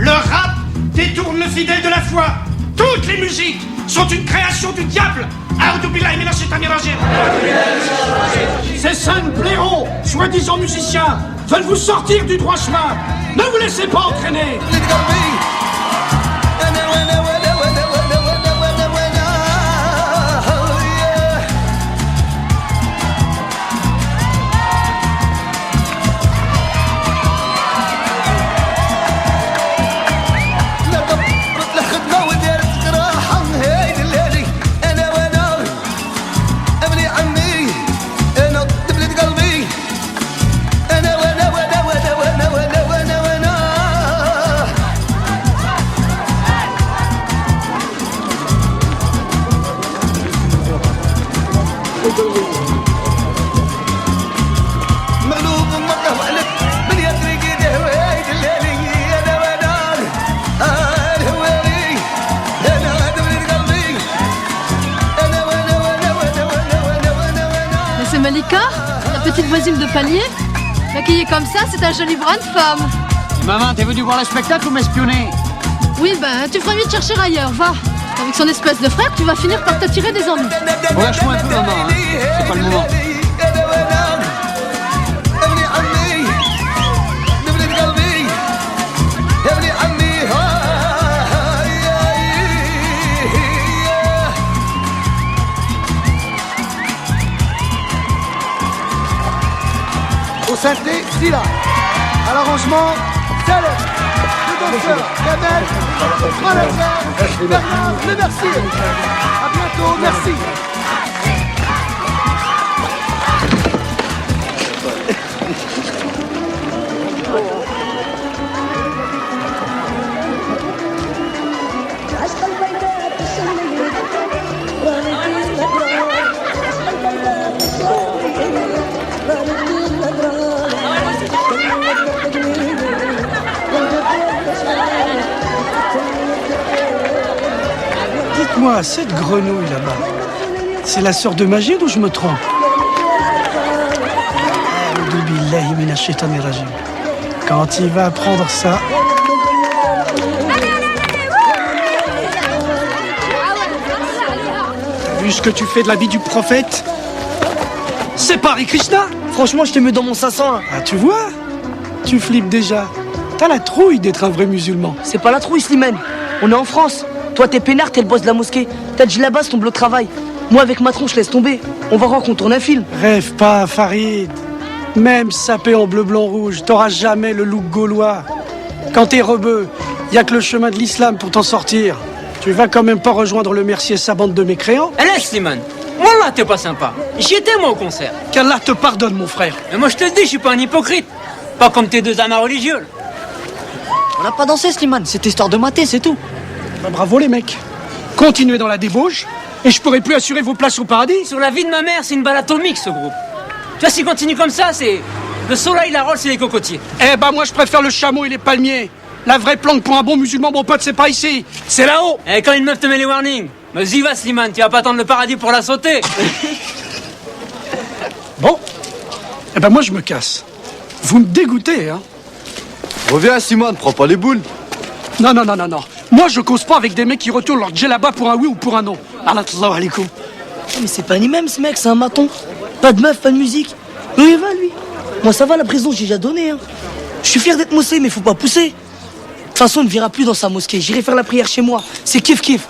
Le rap détourne le fidèle de la foi. Toutes les musiques sont une création du diable. Ces cinq blaireaux, soi-disant musiciens, veulent vous sortir du droit chemin. Ne vous laissez pas entraîner. C'est Malika, la petite voisine de palier. Maquillée comme ça, c'est un joli brin de femme. Maman, t'es venu voir le spectacle ou m'espionner? Oui, ben, tu ferais mieux de chercher ailleurs, va. Avec son espèce de frère, tu vas finir par t'attirer des ennuis. Relâche-moi un peu, maman, hein. C'est pas le moment. Au synthé, Silla. À l'arrangement, Saleh. Le danseur, Kamel. Manager, Bernard, le Mercier. À bientôt, merci. Dites-moi, cette grenouille là-bas, c'est la sœur de Magid ou je me trompe? Quand il va apprendre ça... T'as vu ce que tu fais de la vie du prophète? C'est pas Hare Krishna? Franchement, je t'ai mis dans mon 500. Ah, tu vois? Tu flippes déjà. T'as la trouille d'être un vrai musulman. C'est pas la trouille, Slimane. On est en France. Toi, t'es peinard, t'es le boss de la mosquée. T'as dit là-bas, c'est ton boulot de travail. Moi, avec Matron, je laisse tomber. On va voir qu'on tourne un film. Rêve pas, Farid. Même sapé en bleu, blanc, rouge, t'auras jamais le look gaulois. Quand t'es rebeu, y a que le chemin de l'islam pour t'en sortir. Tu vas quand même pas rejoindre le Mercier et sa bande de mécréants? Allez, Slimane. Wallah, t'es pas sympa. J'y étais, moi, au concert. Qu'Allah te pardonne, mon frère. Mais moi, je te le dis, je suis pas un hypocrite. Pas comme tes deux amas religieux. On n'a pas dansé, Slimane. C'était histoire de mater, c'est tout. Bah, bravo, les mecs. Continuez dans la débauche et je pourrai plus assurer vos places au paradis. Sur la vie de ma mère, c'est une balle atomique, ce groupe. Tu vois, s'il continue comme ça, c'est... Le soleil, la rolle, c'est les cocotiers. Eh ben, moi, je préfère le chameau et les palmiers. La vraie planque pour un bon musulman, mon pote, c'est pas ici. C'est là-haut. Et quand une meuf te met les warnings, vas-y, va, Slimane, tu vas pas attendre le paradis pour la sauter. Bon. Eh ben, moi, je me casse. Vous me dégoûtez, hein. Reviens, Simone, prends pas les boules. Non. Moi, je cause pas avec des mecs qui retournent leur djellaba pour un oui ou pour un non. Allah alaikum. Mais c'est pas un imam, ce mec, c'est un maton. Pas de meuf, pas de musique. Où il va, lui? Moi, ça va, la prison, j'ai déjà donné, hein. Je suis fier d'être mossé, mais faut pas pousser. De toute façon, il ne verra plus dans sa mosquée. J'irai faire la prière chez moi. C'est kiff-kiff.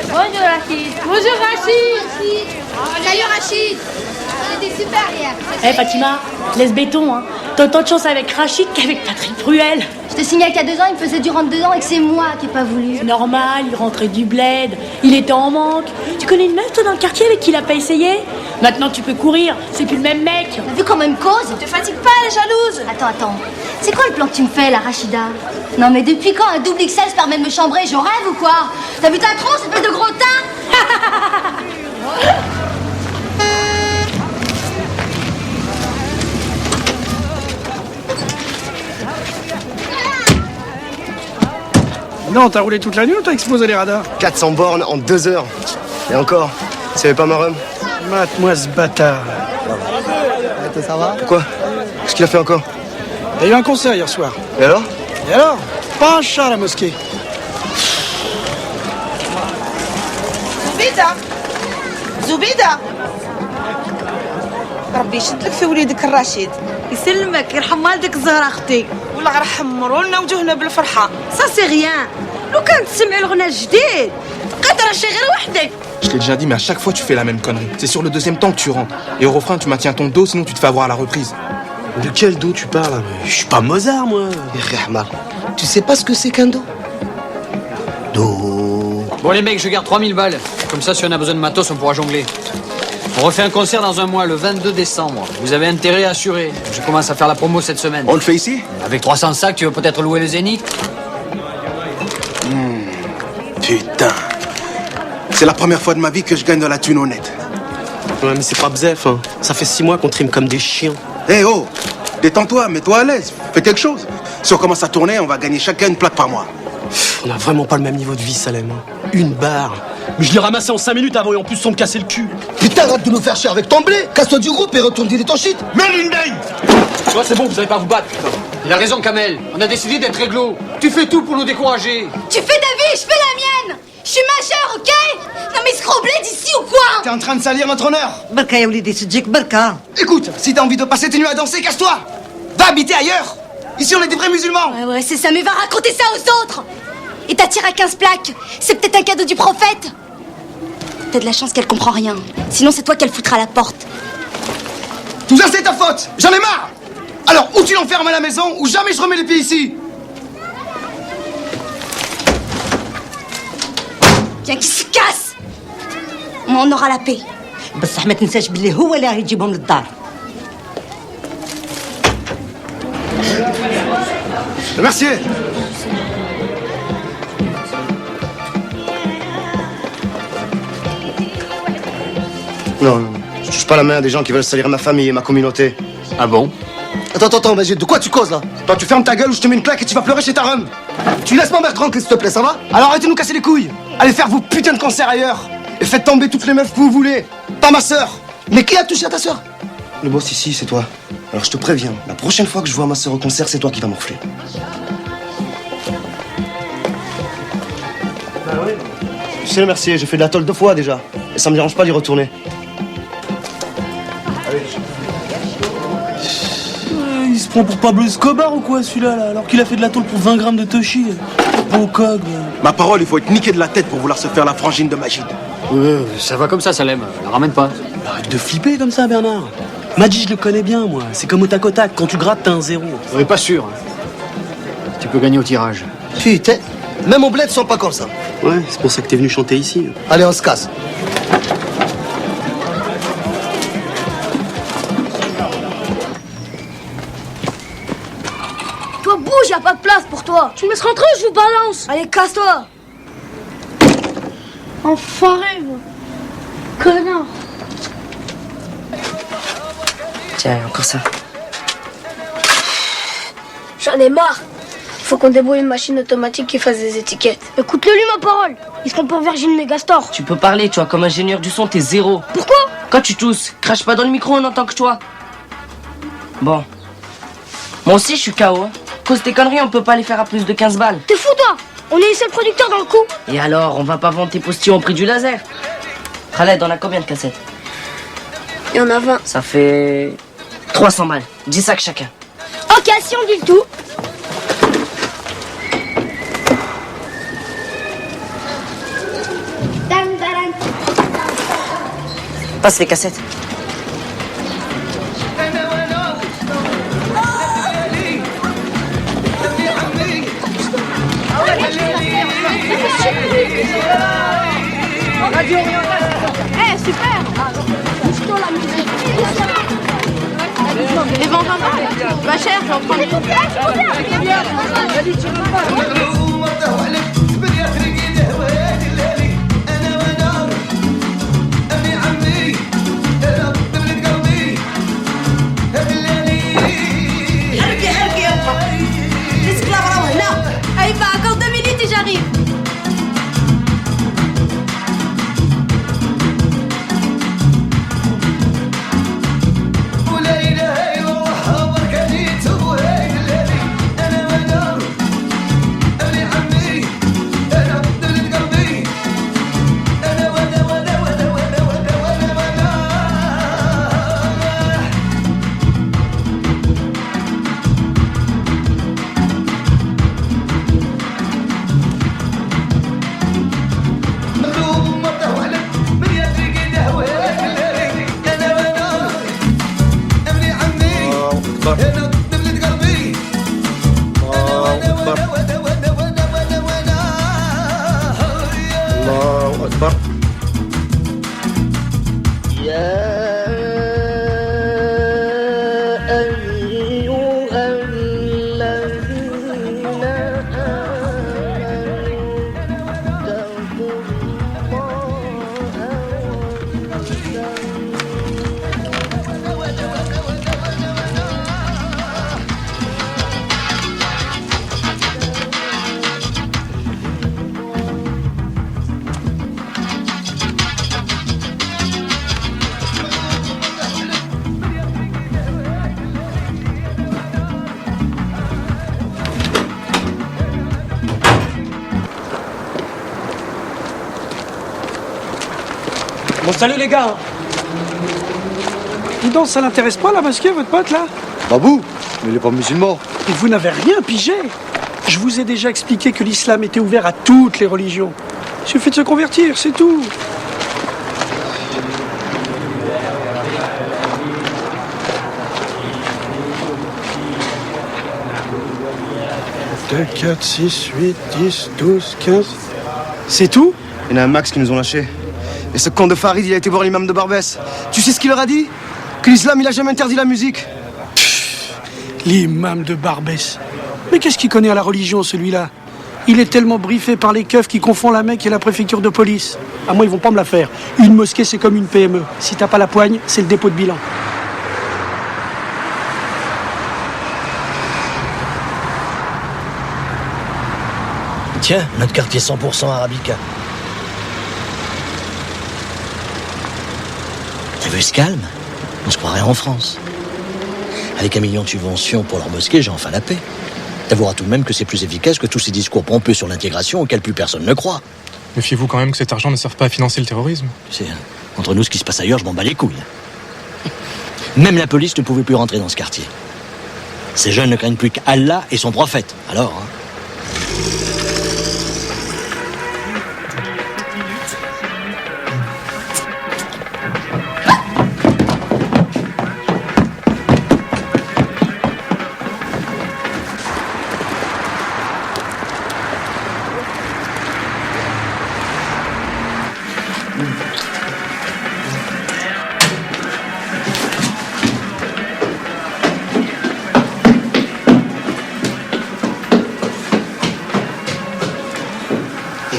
Bonjour Rachid. Bonjour Rachid. Salut Rachid. C'était super hier. Eh Fatima, laisse béton, hein. T'as autant de chance avec Rachid qu'avec Patrick Bruel. Je te signale qu'il y a 2 ans, il me faisait du rentre-dedans et que c'est moi qui n'ai pas voulu. C'est normal, il rentrait du bled, il était en manque. Tu connais une meuf, toi, dans le quartier avec qui il a pas essayé? Maintenant, tu peux courir, c'est plus le même mec. T'as vu comment il me cause? Te fatigue pas, elle est jalouse. Attends. C'est quoi le plan que tu me fais, là, Rachida? Non, mais depuis quand un double XL se permet de me chambrer? Je rêve ou quoi? T'as vu ta tronche, espèce de gros teint? Non, t'as roulé toute la nuit ou t'as explosé les radars? 400 bornes en 2 heures. Et encore, s'il n'y avait pas ma rhum. Mate-moi ce bâtard. Ça va? Quoi? Qu'est-ce qu'il a fait encore? Il y a eu un concert hier soir. Et alors? Et alors? Pas un chat à la mosquée. زبيدة زبيدة ربي يشدلك في وليدك الرشيد يسلمك يرحم والدك الزهرة اختي والله غير حمروا لنا وجوهنا بالفرحة سا سي غيان لو كان تسمعي الغنى الجديد قادرة شي غير وحدك. Je t'ai déjà dit, mais à chaque fois tu fais la même connerie. C'est sur le deuxième temps que tu rentres. Et au refrain, tu maintiens ton dos, sinon tu te fais avoir à la reprise. De quel dos tu parles? Je suis pas Mozart, moi. Rahman, tu sais pas ce que c'est qu'un dos? Do. Bon les mecs, je garde 3000 balles. Comme ça, si on a besoin de matos, on pourra jongler. On refait un concert dans un mois, le 22 décembre. Vous avez intérêt à assurer. Je commence à faire la promo cette semaine. On le fait ici? Avec 300 sacs, tu veux peut-être louer le Zénith? Putain. C'est la première fois de ma vie que je gagne de la thune honnête. Ouais, mais c'est pas bzef, hein. Ça fait 6 mois qu'on trime comme des chiens. Eh oh, détends-toi, mets-toi à l'aise, fais quelque chose. Si on commence à tourner, on va gagner chacun une plaque par mois. On a vraiment pas le même niveau de vie, Salem. Hein. Une barre. Mais je l'ai ramassé en 5 minutes avant et en plus sans me casser le cul. Putain, arrête de nous faire chier avec ton blé. Casse-toi du groupe et retourne dealer ton shit. Mets une dingue. Ouais, c'est bon, vous allez pas vous battre, putain. Il a raison, Kamel. On a décidé d'être réglo. Tu fais tout pour nous décourager. Tu fais ta vie, je fais la mienne. Je suis majeure, ok? Non mais scroblé d'ici ou quoi? T'es en train de salir notre honneur. بركة يا وليدي سجيك بركة. Écoute, si t'as envie de passer tes nuits à danser, casse-toi. Va habiter ailleurs. Ici, on est des vrais musulmans. Ouais, c'est ça, mais va raconter ça aux autres. Et ta tire à 15 plaques, c'est peut-être un cadeau du prophète. T'as de la chance qu'elle comprend rien. Sinon, c'est toi qu'elle foutra à la porte. Tout ça, c'est ta faute. J'en ai marre. Alors, ou tu l'enfermes à la maison, ou jamais je remets les pieds ici. Viens qu'il se casse. On aura la paix. بصح ما تنساش بلي هو اللي راح يجيبهم للدار. Merci. Non, je touche pas la main à des gens qui veulent salir ma famille et ma communauté. Ah bon? Attends, Brigitte, de quoi tu causes là? Toi, tu fermes ta gueule ou je te mets une claque et tu vas pleurer chez ta rhum. Tu laisses ma mère tranquille, s'il te plaît, ça va? Alors arrêtez de nous casser les couilles. Allez faire vos putains de concerts ailleurs. Et faites tomber toutes les meufs que vous voulez. Pas ma sœur. Mais qui a touché à ta sœur? Le boss ici, c'est toi. Alors je te préviens, la prochaine fois que je vois ma sœur au concert, c'est toi qui vas morfler. Tu sais, le Mercier, j'ai fait de la tôle 2 fois déjà. Et ça me dérange pas d'y retourner. Il se prend pour Pablo Escobar ou quoi celui-là là, alors qu'il a fait de la tôle pour 20 grammes de Toshi. Beau cog. Ma parole, il faut être niqué de la tête pour vouloir se faire la frangine de Magid. Ça va comme ça, Salem. La ramène pas. Arrête de flipper comme ça, Bernard. Maggi, je le connais bien, moi. C'est comme au tac au tac. Quand tu grattes, t'as un 0. On est pas sûr. Tu peux gagner au tirage. Putain, même au bled, ils sont pas comme ça. Ouais, c'est pour ça que t'es venu chanter ici. Allez, on se casse. Toi, bouge, y a pas de place pour toi. Tu me laisses rentrer ou je vous balance? Allez, casse-toi. Enfoiré, vous. Connard. Tiens, encore ça. J'en ai marre. Faut qu'on débrouille une machine automatique qui fasse des étiquettes. Écoute-le, lui, ma parole. Ils seront pour Virgin Megastore. Tu peux parler, toi, comme ingénieur du son, t'es 0. Pourquoi? Quand tu tousses, crache pas dans le micro, on entend que toi. Bon. Moi aussi, je suis KO. Cause tes conneries, on peut pas les faire à plus de 15 balles. T'es fou, toi? On est les seuls producteurs dans le coup. Et alors, on va pas vendre tes postillons au prix du laser. Khaled, on a combien de cassettes? Il y en a 20. Ça fait 300 balles. 10 sacs chacun. Ok, si on dit le tout. Passe les cassettes. Eh, super. Bouge-toi la musique. Les ventes en bas, pas cher, j'en prends. Allez, bah, encore 2 minutes et j'arrive. أكبر الله أكبر Bon, salut les gars. Dis donc, ça l'intéresse pas la mosquée, votre pote, là? Babou, mais il est pas musulman. Et vous n'avez rien pigé. Je vous ai déjà expliqué que l'islam était ouvert à toutes les religions. Il suffit de se convertir, c'est tout. Deux, 4, 6, 8, 10, 12, 15... C'est tout? Il y en a un max qui nous ont lâchés. Et ce con de Farid, il a été voir l'imam de Barbès. Tu sais ce qu'il leur a dit? Que l'islam, il a jamais interdit la musique. L'imam de Barbès. Mais qu'est-ce qu'il connaît à la religion, celui-là? Il est tellement briefé par les keufs qui confondent la Mecque et la préfecture de police. À moi, ils vont pas me la faire. Une mosquée, c'est comme une PME. Si t'as pas la poigne, c'est le dépôt de bilan. Tiens, notre quartier 100% arabica. Tu veux ce calme? On se croirait en France. Avec 1 million de subventions pour leur mosquée, j'ai enfin la paix. T'avoueras tout de même que c'est plus efficace que tous ces discours pompeux sur l'intégration auxquels plus personne ne croit. Méfiez-vous quand même que cet argent ne serve pas à financer le terrorisme. Tu sais, entre nous, ce qui se passe ailleurs, je m'en bats les couilles. Même la police ne pouvait plus rentrer dans ce quartier. Ces jeunes ne craignent plus qu'Allah et son prophète. Alors, hein.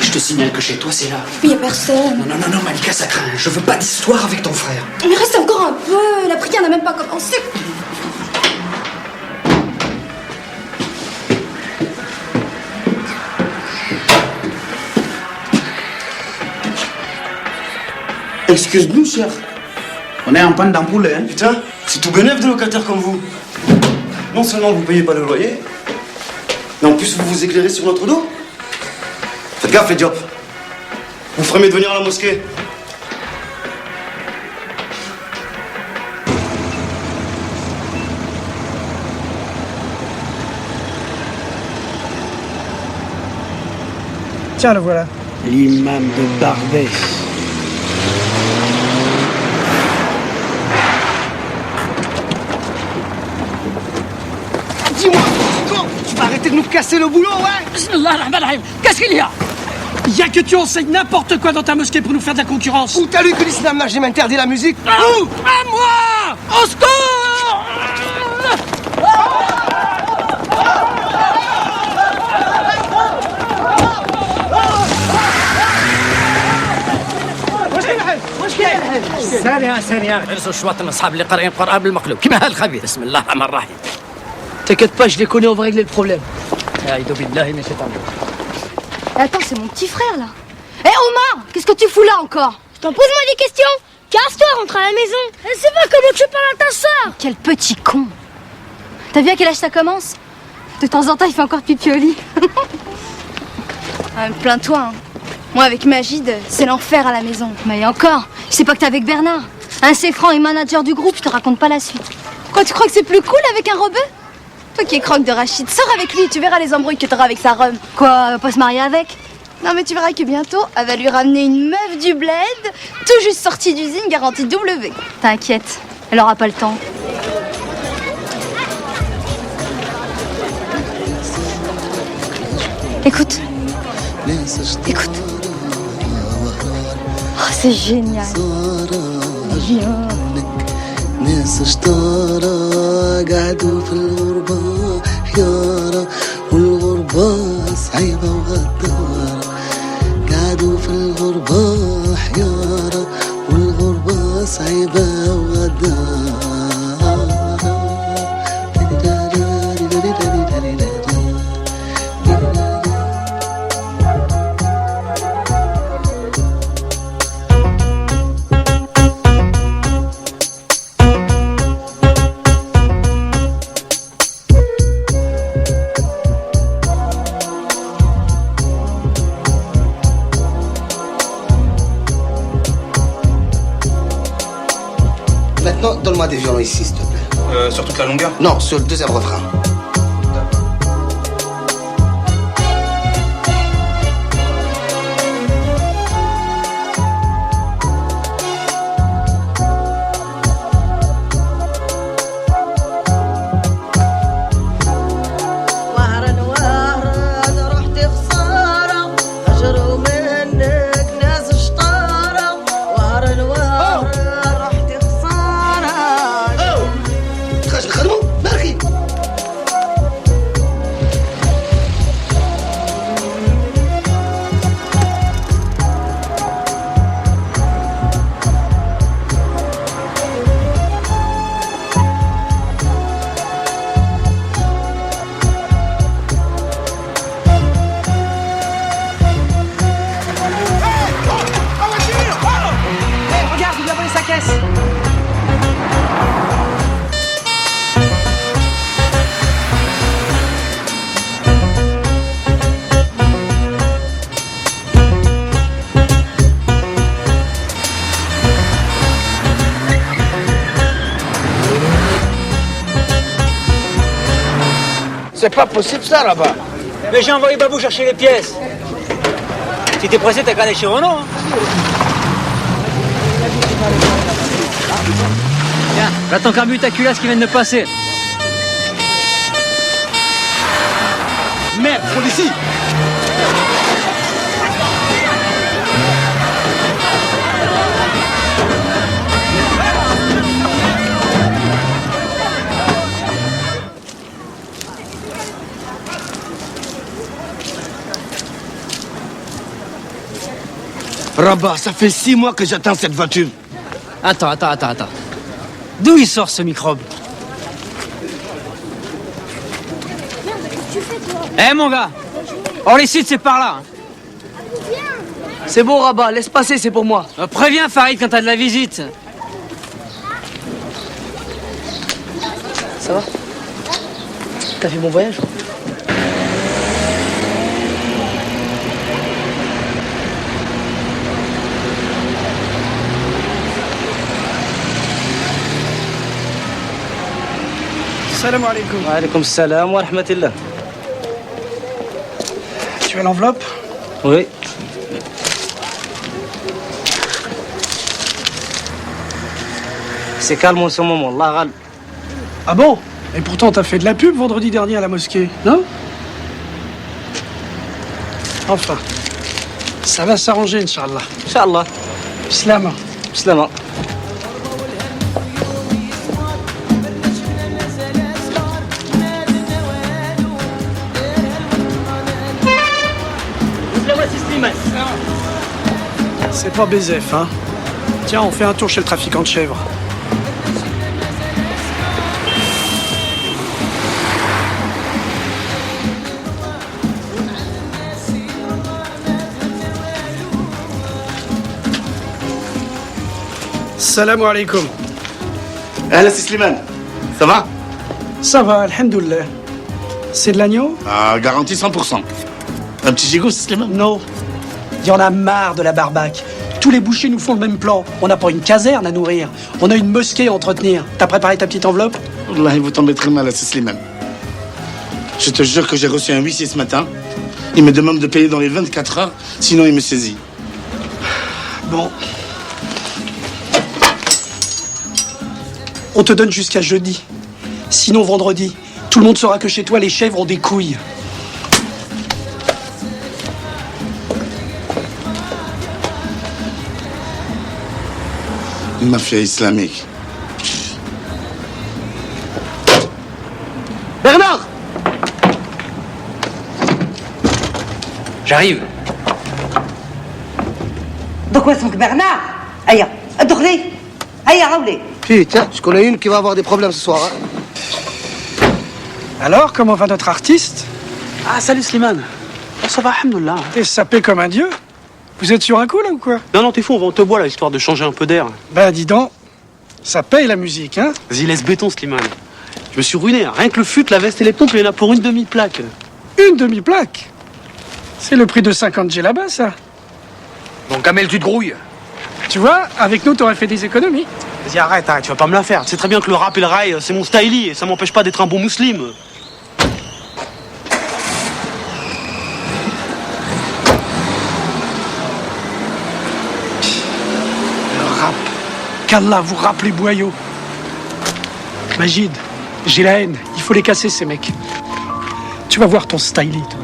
Je te signale que chez toi, c'est là. Il y a personne. Non, Malika, ça craint. Je veux pas d'histoire avec ton frère. Mais reste encore un peu. La prière n'a même pas commencé. Excuse-nous, cher. On est en panne d'ampoule, hein. Putain, c'est tout bénef de locataires comme vous. Non seulement vous payez pas le loyer, mais en plus vous vous éclairez sur notre dos. Faites gaffe, les diopes. Vous ferez mieux de venir à la mosquée. Tiens, le voilà. L'imam de Barbès. Dis-moi, tu vas arrêter de nous casser le boulot, ouais? Qu'est-ce qu'il y a? Il y a que tu enseignes n'importe quoi dans ta mosquée pour nous faire de la concurrence. Où t'as lu que l'islam n'a jamais interdit la musique? Où? À moi! Au secours! T'inquiète pas, je les connais, on va régler le problème. Attends, c'est mon petit frère là. Hé Omar, qu'est-ce que tu fous là encore? T'en poses-moi des questions. Casse-toi, rentre à la maison. Elle sait pas comment tu parles à ta soeur. Quel petit con. T'as vu à quel âge ça commence? De temps en temps, il fait encore pipi au lit. Plains-toi, hein. Moi, avec Magid, c'est l'enfer à la maison. Mais encore, je sais pas que t'es avec Bernard. Un Céfran est manager du groupe, je te raconte pas la suite. Quoi, tu crois que c'est plus cool avec un rebeu? Toi qui es croque de Rachid, sors avec lui, tu verras les embrouilles que t'auras avec sa rhum. Quoi, elle va pas se marier avec? Non mais tu verras que bientôt, elle va lui ramener une meuf du bled, tout juste sortie d'usine, garantie W. T'inquiète, elle aura pas le temps. Écoute. Écoute. Oh, c'est génial. Viens. ناس اشطارة قعدوا في الغربة حيارة والغربة صعيبة وغدارة قعدوا في الغربة حيارة والغربة صعيبة وغدارة Maintenant, donne-moi des violons ici, s'il te plaît. Sur toute la longueur? Non, sur le deuxième refrain. C'est pas possible ça là-bas. Mais j'ai envoyé Babou chercher les pièces. Si t'es pressé, t'as qu'à aller chez Renaud. Hein. Tiens, là ton carbutaculasse qui vient de passer. Merde, faut d'ici. Rabat, ça fait 6 mois que j'attends cette voiture. Attends. D'où il sort ce microbe? Eh mon gars, Orlicide c'est par là. C'est bon, Rabat, laisse passer, c'est pour moi. Préviens Farid quand t'as de la visite. Ça va? T'as fait bon voyage? Salam alaikum. Wa alaikum salam wa rahmatillah. Tu as l'enveloppe? Oui. C'est calme en ce moment, Allah ghal. Ah bon? Et pourtant, t'as fait de la pub vendredi dernier à la mosquée, non? Enfin, ça va s'arranger, Inch'Allah. Inch'Allah. Slama. Slama. C'est pas Bézef, hein? Tiens, on fait un tour chez le trafiquant de chèvres. Salam alaikum. Là, c'est Slimane. Ça va? Ça va, alhamdoulilah. C'est de l'agneau? Garantie 100%. Un petit gigot, c'est Slimane? Non. Il y en a marre de la barbaque. Tous les bouchers nous font le même plan. On n'a pas une caserne à nourrir. On a une mosquée à entretenir. T'as préparé ta petite enveloppe? Wallah, vous tombez très mal à ce Slimane. Je te jure que j'ai reçu un huissier ce matin. Il me demande de payer dans les 24 heures, sinon il me saisit. Bon. On te donne jusqu'à jeudi. Sinon vendredi. Tout le monde saura que chez toi, les chèvres ont des couilles. mafia islamique. Bernard! J'arrive. De quoi اسمك Bernard? Aïe, ادخلي. Aïe, Raoulé. Putain, je connais une qui va avoir des problèmes ce soir. Hein. Alors, comment va notre artiste? Ah, salut Slimane. Oh, ça va, alhamdoulilah. T'es sapé comme un dieu. Vous êtes sur un coup, là, ou quoi? Non, t'es fou, on va en te bois, là, histoire de changer un peu d'air. Bah, dis donc, ça paye la musique, hein? Vas-y, laisse béton, Slimane. Je me suis ruiné, hein. Rien que le fut, la veste et les pompes, il y en a pour une demi-plaque. Une demi-plaque? C'est le prix de 50 G là-bas, ça. Bon, Kamel, tu te grouilles. Tu vois, avec nous, t'aurais fait des économies. Vas-y, arrête, tu vas pas me la faire. Tu sais très bien que le rap et le rail, c'est mon styli, et ça m'empêche pas d'être un bon musulman. Le rap. Qu'Allah vous rappe les boyaux. Magid, j'ai la haine. Il faut les casser, ces mecs. Tu vas voir ton styli, toi.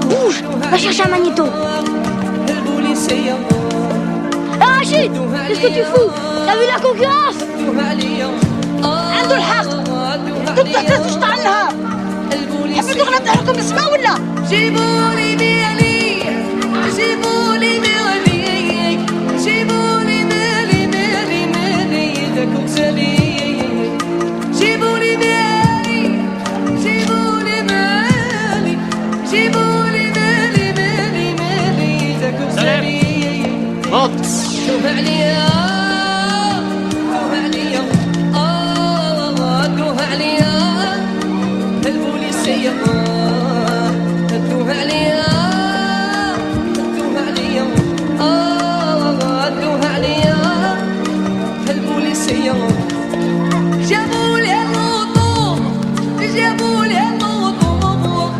Bouge, va chercher un magnéto. Ah, Rachid, qu'est-ce que tu fous? T'as vu la concurrence? عنده الحق. انتوا بتحتاجوا تشتغلها. حبيتوا غلط عليكم اسمع ولا؟ جيبوا لي مالي، جيبوا لي مالي، جيبوا لي مالي مالي مالي إذا كنت سلي. جيبوا لي مالي، جيبوا لي مالي، جيبوا لي مالي مالي مالي إذا كنت سلي. شوف عليا، شوف عليا، شوف عليا، البوليسية. شوف عليا، شوف عليا، شوف عليا، البوليسية. جابوا لي الرطوب، جابوا لي الرطوب،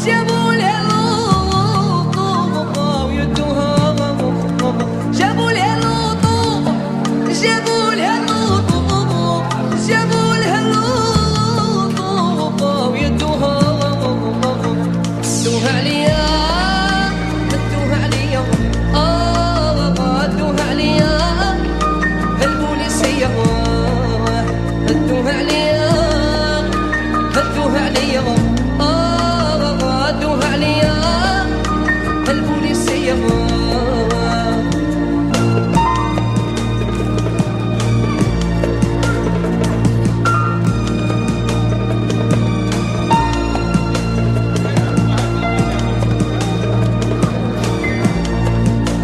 جابوا لي الرطوب ويدوها. جابوا لي الرطوب، جابوا لي الرطوب، جابوا لي الرطوب ويدوها. دوها عليا، دوها عليا، دوها عليا، البوليسية. دوها عليا، دوها عليا، دوها عليا، البوليسية.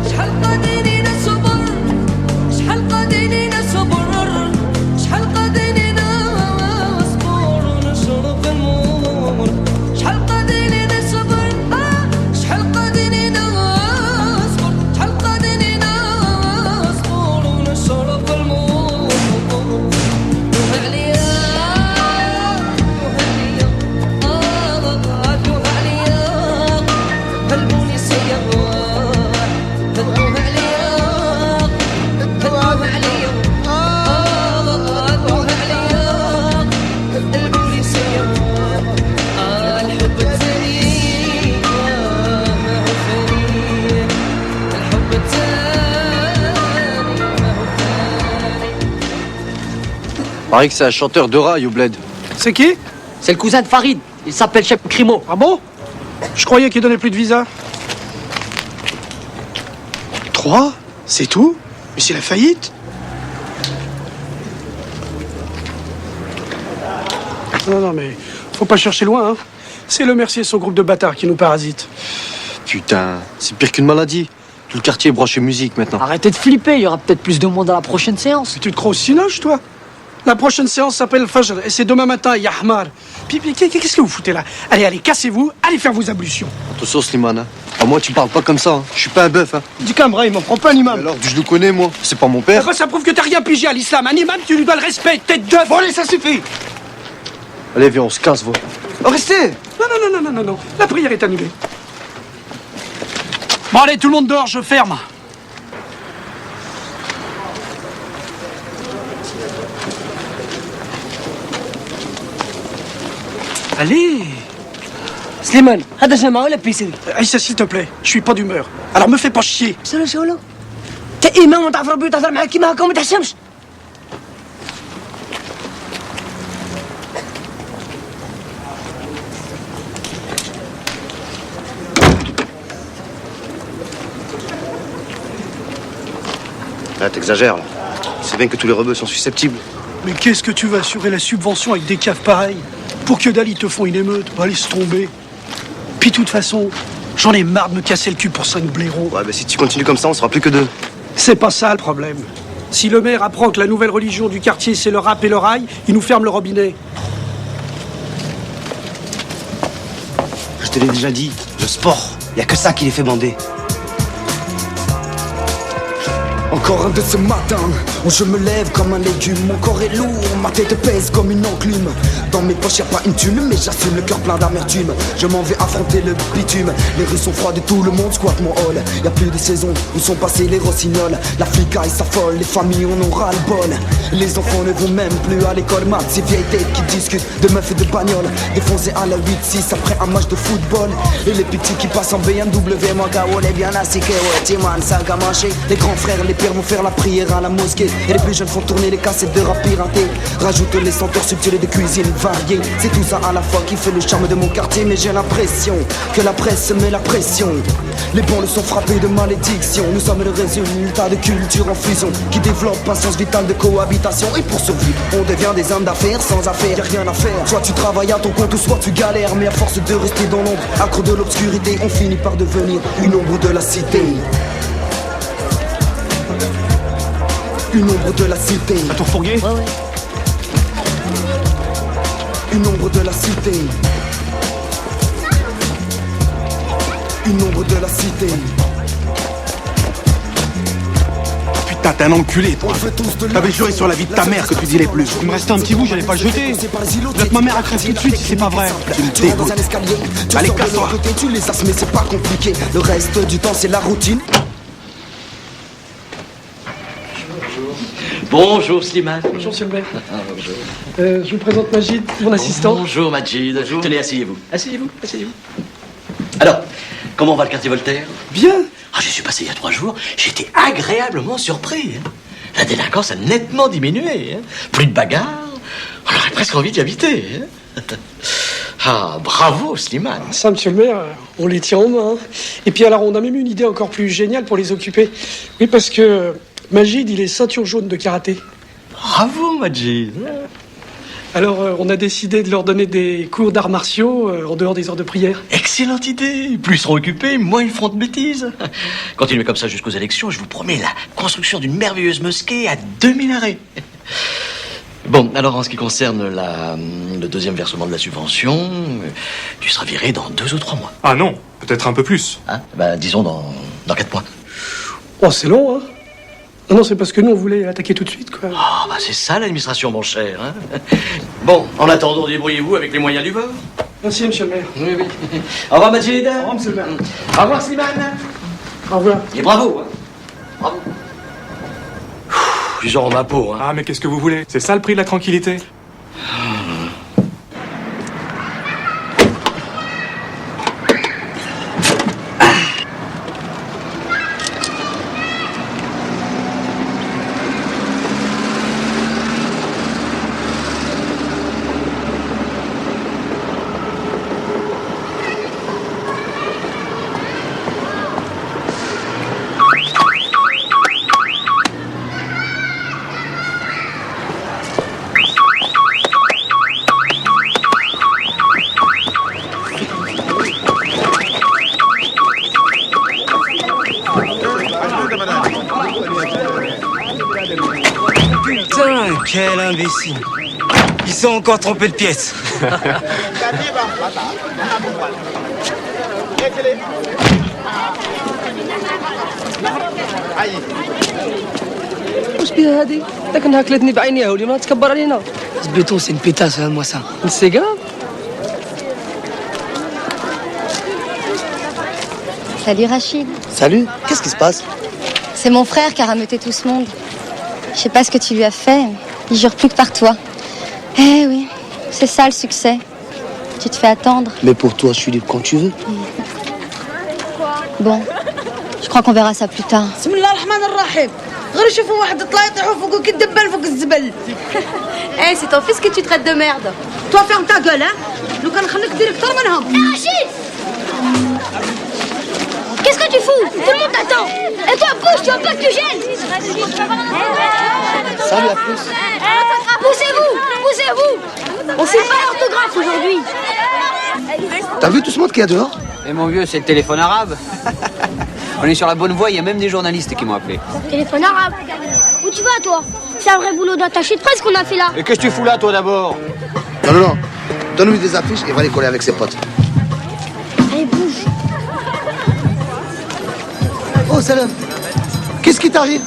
شحال قادرين نصبر، شحال قادرين نصبر، شحال قادرين نصبر ونشرب المر. شحال قادرين نصبر، شحال قادرين نصبر، شحال قادرين نصبر ونشرب المر. دوها عليا، دوها عليا، دوها عليا، البوليسية. Paraît que c'est un chanteur de rail au bled. C'est qui? C'est le cousin de Farid. Il s'appelle Chef Crimo. Ah bon? Je croyais qu'il donnait plus de visa. 3? C'est tout? Mais c'est la faillite? Non, mais faut pas chercher loin, hein. C'est le Mercier et son groupe de bâtards qui nous parasitent. Putain, c'est pire qu'une maladie. Tout le quartier est branché musique maintenant. Arrêtez de flipper, il y aura peut-être plus de monde à la prochaine séance. Mais tu te crois au cinoche, toi? La prochaine séance s'appelle Fajr et c'est demain matin, Yahmar. Puis, qu'est-ce que vous foutez là? Allez, cassez-vous, allez faire vos ablutions. Attention, Slimane. À moi, tu parles pas comme ça. Hein. Je suis pas un bœuf. Hein. Du Cambrai, il m'en prend pas un imam. Alors, je le connais, moi. C'est pas mon père. Bah, ça prouve que t'as rien pigé à l'islam. Un imam, tu lui dois le respect, tête d'œuf. Bon, allez, ça suffit. Allez, viens, on se casse, va. Oh, restez. Non. La prière est annulée. Bon, allez, tout le monde dehors, je ferme. Allez. سليمان هذا جماعة ولا بيسري؟ Aïssa, s'il te plaît, je suis pas d'humeur. Alors me fais pas chier. شلون انت امام وتعرف ربي وتهضر معاك كيما هكا وما تحشمش. Là, t'exagères, là. Tu sais bien que tous les rebeux sont susceptibles. Mais qu'est-ce que tu vas assurer la subvention avec des caves pareilles? Pour que dalle, ils te font une émeute. Bah, laisse tomber. Puis, de toute façon, j'en ai marre de me casser le cul pour 5 blaireaux. Ouais, mais si tu continues comme ça, on sera plus que 2. C'est pas ça le problème. Si le maire apprend que la nouvelle religion du quartier, c'est le rap et le rail, il nous ferme le robinet. Je te l'ai déjà dit, le sport, y a que ça qui les fait bander. Encore un de ce matin où je me lève comme un légume. Mon corps est lourd, ma tête pèse comme une enclume. Dans mes poches y'a pas une thune, mais j'assume le cœur plein d'amertume. Je m'en vais affronter le bitume. Les rues sont froides et tout le monde squatte mon hall. Y'a plus de saison où sont passés les rossignols. La flicaille s'affole, les familles en ont ras le bol. Les enfants ne vont même plus à l'école, mat, ces vieilles têtes qui discutent de meufs et de bagnoles. Défoncés à la 8-6 après un match de football. Et les petits qui passent en BMW, moi on est bien assis que ouais, Timan, ça a marché. Les grands frères, les pères vont faire la prière à la mosquée. Et les plus jeunes font tourner les cassettes de rap piraté. Rajoute les senteurs subtiles et de cuisine variée. C'est tout ça à la fois qui fait le charme de mon quartier. Mais j'ai l'impression que la presse met la pression. Les bons le sont frappés de malédiction. Nous sommes le résultat de culture en fusion qui développe un sens vital de cohabitation. Et pour survivre, on devient des hommes d'affaires sans affaires. Y'a rien à faire, soit tu travailles à ton compte ou soit tu galères. Mais à force de rester dans l'ombre, accro de l'obscurité, on finit par devenir une ombre de la cité. Une ombre de la cité. À ton fourguet? Ouais, ouais. Une ombre de la cité. Une ombre de la cité. Putain, t'es un enculé, toi. T'avais juré sur la vie de ta mère que tu dirais plus. Il me restait un petit bout, j'allais pas le jeter. Là, ma mère a crève tout de suite si c'est pas vrai. Tu me dégoûtes. Allez, casse-toi. Tu les as, mais c'est pas compliqué. Le reste du temps, c'est la routine. Bonjour Slimane. Bonjour monsieur le maire. Je vous présente Majid, mon assistant. Bonjour Majid. Tenez, asseyez-vous. Asseyez-vous. Alors, comment va le quartier Voltaire? Bien. Ah, je suis passé il y a 3 jours, j'étais agréablement surpris. La délinquance a nettement diminué. Plus de bagarres, on aurait presque envie d'y habiter. Ah, bravo Slimane. Ça, monsieur le maire, on les tient en main. Et puis alors, on a même une idée encore plus géniale pour les occuper. Oui, parce que Majid, il est ceinture jaune de karaté. Bravo Majid. Alors, on a décidé de leur donner des cours d'arts martiaux en dehors des heures de prière. Excellente idée. Plus ils seront occupés, moins ils feront de bêtises. Continuez comme ça jusqu'aux élections, je vous promets la construction d'une merveilleuse mosquée à 2000 arrêts. Bon, alors en ce qui concerne le deuxième versement de la subvention, tu seras viré dans 2 ou 3 mois. Ah non, peut-être un peu plus. Hein? Bah, disons dans 4 mois. Oh, c'est long, hein? Non, c'est parce que nous, on voulait attaquer tout de suite, quoi. Oh, bah c'est ça l'administration, mon cher. Hein. Bon, en attendant, débrouillez-vous avec les moyens du bord. Merci, monsieur le maire. Oui, oui. Au revoir, Majid. Au revoir, monsieur le maire. Au revoir, Slimane. Au revoir. Et bravo, hein. Bravo. Plus genre ma peau, hein. Ah, mais qu'est-ce que vous voulez? C'est ça le prix de la tranquillité? Putain, quel imbécile. Ils sont encore trompés de pièce. واش بيها هادي؟ لكن هاكلتني بعينيها ولي ما تكبر علينا. Béton, c'est une pétasse, hein, moi ça. C'est grave. Salut Rachid. Salut, qu'est-ce qui se passe? C'est mon frère qui a rameuté tout ce monde. Je sais pas ce que tu lui as fait. Il jure plus que par toi. Eh oui, c'est ça le succès. Tu te fais attendre. Mais pour toi, je suis libre quand tu veux. Bon, je crois qu'on verra ça plus tard. بسم الله الرحمن الرحيم غير يشوفوا واحد طلع يطيحوا فوقه كي الدبان فوق الزبل. Eh, c'est ton fils que tu traites de merde. Toi ferme ta gueule hein. لو كان نخليك ديريكتور منهم. Hé Rachid! Qu'est-ce que tu fous? Tout le monde t'attend. Et toi, pousse, tu vois pas que tu gênes. Salut à tous. Poussez-vous, poussez-vous. On fait pas l'orthographe aujourd'hui. T'as vu tout ce monde qu'il y a dehors? Et mon vieux, c'est le téléphone arabe. On est sur la bonne voie, il y a même des journalistes qui m'ont appelé. Téléphone arabe. Où tu vas, toi? C'est un vrai boulot d'attaché de presse qu'on a fait là. Et qu'est-ce que tu fous là, toi, d'abord? Non. Donne-lui des affiches et va les coller avec ses potes. Allez, bouge. Oh, Salam. Qu'est-ce qui t'arrive?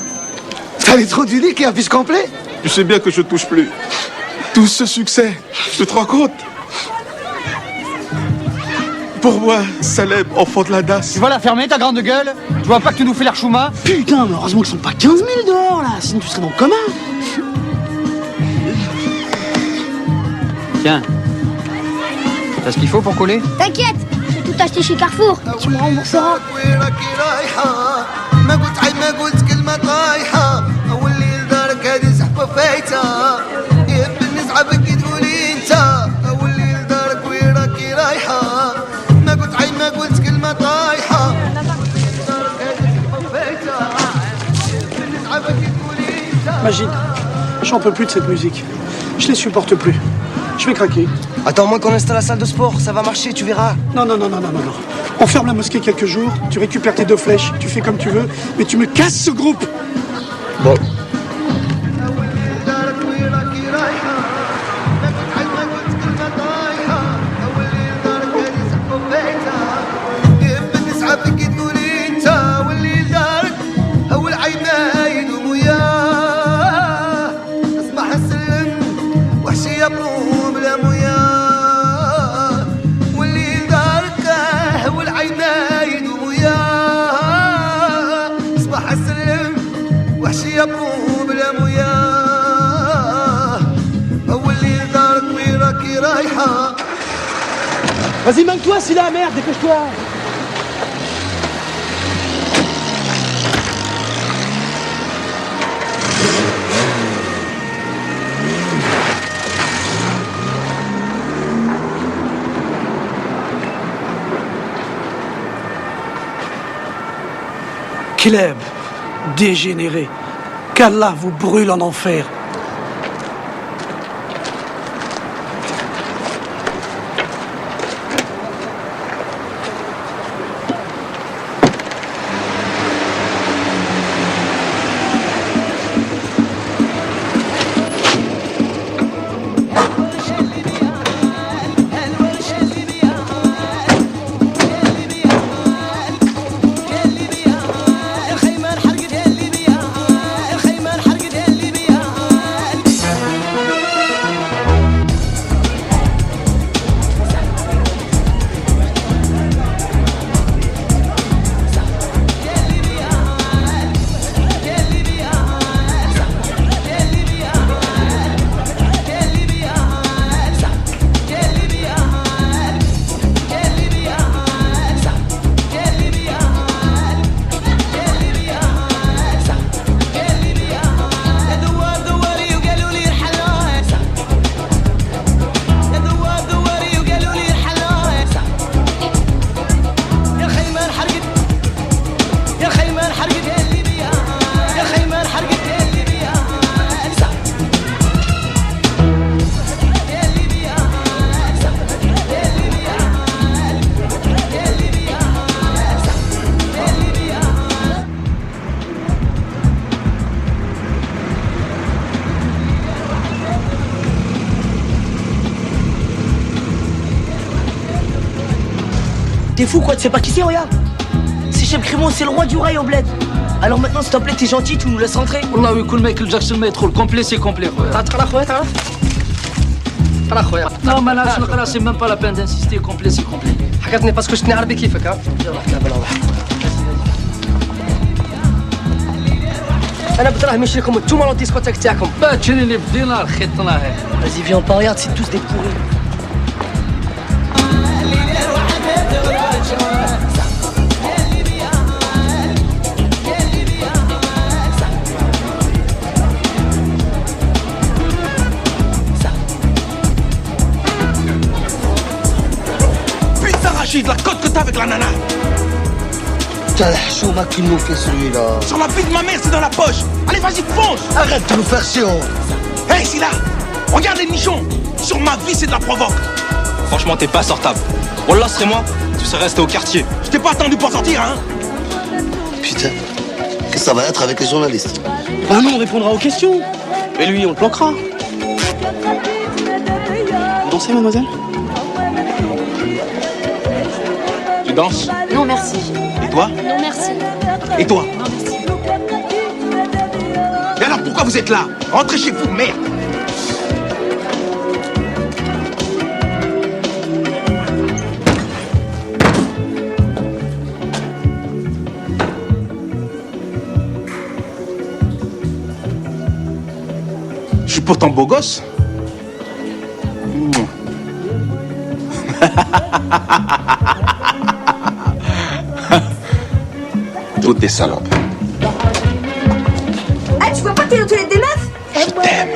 T'as les trous du lit qui affiche complet? Tu sais bien que je touche plus. Tout ce succès, tu te rends compte? Pour moi, Salem, enfant de la DAS. Tu vas la fermer, ta grande gueule? Tu vois pas que tu nous fais l'air chouma? Putain, mais heureusement qu'ils sont pas 15 000 dehors, là. Sinon, tu serais dans le coma. Tiens. T'as ce qu'il faut pour coller? T'inquiète, j'ai tout acheté chez Carrefour. Tu me rembourseras. ما قلت كلمة طايحة أول الليل دارك هذه زحفة فايتة يهب نزعبك تقولي انت أول الليل دارك ويراكي رايحة ما قلت كلمة طايحة Magid, j'en peux plus de cette musique. Je les supporte plus. Je vais craquer. Attends, moi qu'on installe la salle de sport, ça va marcher, tu verras. Non. On ferme la mosquée quelques jours, tu récupères tes 2 flèches, tu fais comme tu veux, mais tu me casses ce groupe. Bon. Vas-y, manque-toi, c'est la merde, dépêche-toi. Kleb, dégénéré, qu'Allah vous brûle en enfer. T'es fou quoi, tu sais pas qui c'est, regarde. C'est Chef Crémon, c'est le roi du rail au bled. Alors maintenant, s'il te plaît, t'es gentil, tu nous laisses rentrer. والله ويكون مايكل جاكسون ما يدخل كومبلي سي كومبلي خويا. تقرا خويا تعرف؟ تقرا خويا. لا ما نعرفش نقرا سي ميم با لا بان دانسيستي كومبلي سي كومبلي. حكتني باسكو شتني عربي كيفك ها. يلا حكا بلا واحد. انا بدراهم نشريكم انتوما لا ديسكوتيك تاعكم. تشريني بدينار خيطنا هي. Vas-y, viens, on pas regarde, c'est tous des pourris. Rachid, la cote que t'as avec la nana. Putain, la chouma qu'il nous fait celui-là. Sur la vie de ma mère, c'est dans la poche. Allez, vas-y, fonce. Arrête de nous faire chier. Hey, Silla, regarde les nichons. Sur ma vie, c'est de la provoque. Franchement, t'es pas sortable. Wallah, serait moi, tu serais resté au quartier. Je t'ai pas attendu pour sortir, hein. Putain, qu'est-ce que ça va être avec les journalistes? Ah non, on répondra aux questions. Et lui, on le planquera. Vous dansez, mademoiselle? Tu danses? Non, merci. Et toi? Non, merci. Et toi? Non, merci. Et alors pourquoi vous êtes là? Rentrez chez vous, merde. Je suis pourtant beau gosse. Toutes des salopes. Ah, tu vois pas que t'es aux toilettes des meufs? Je t'aime.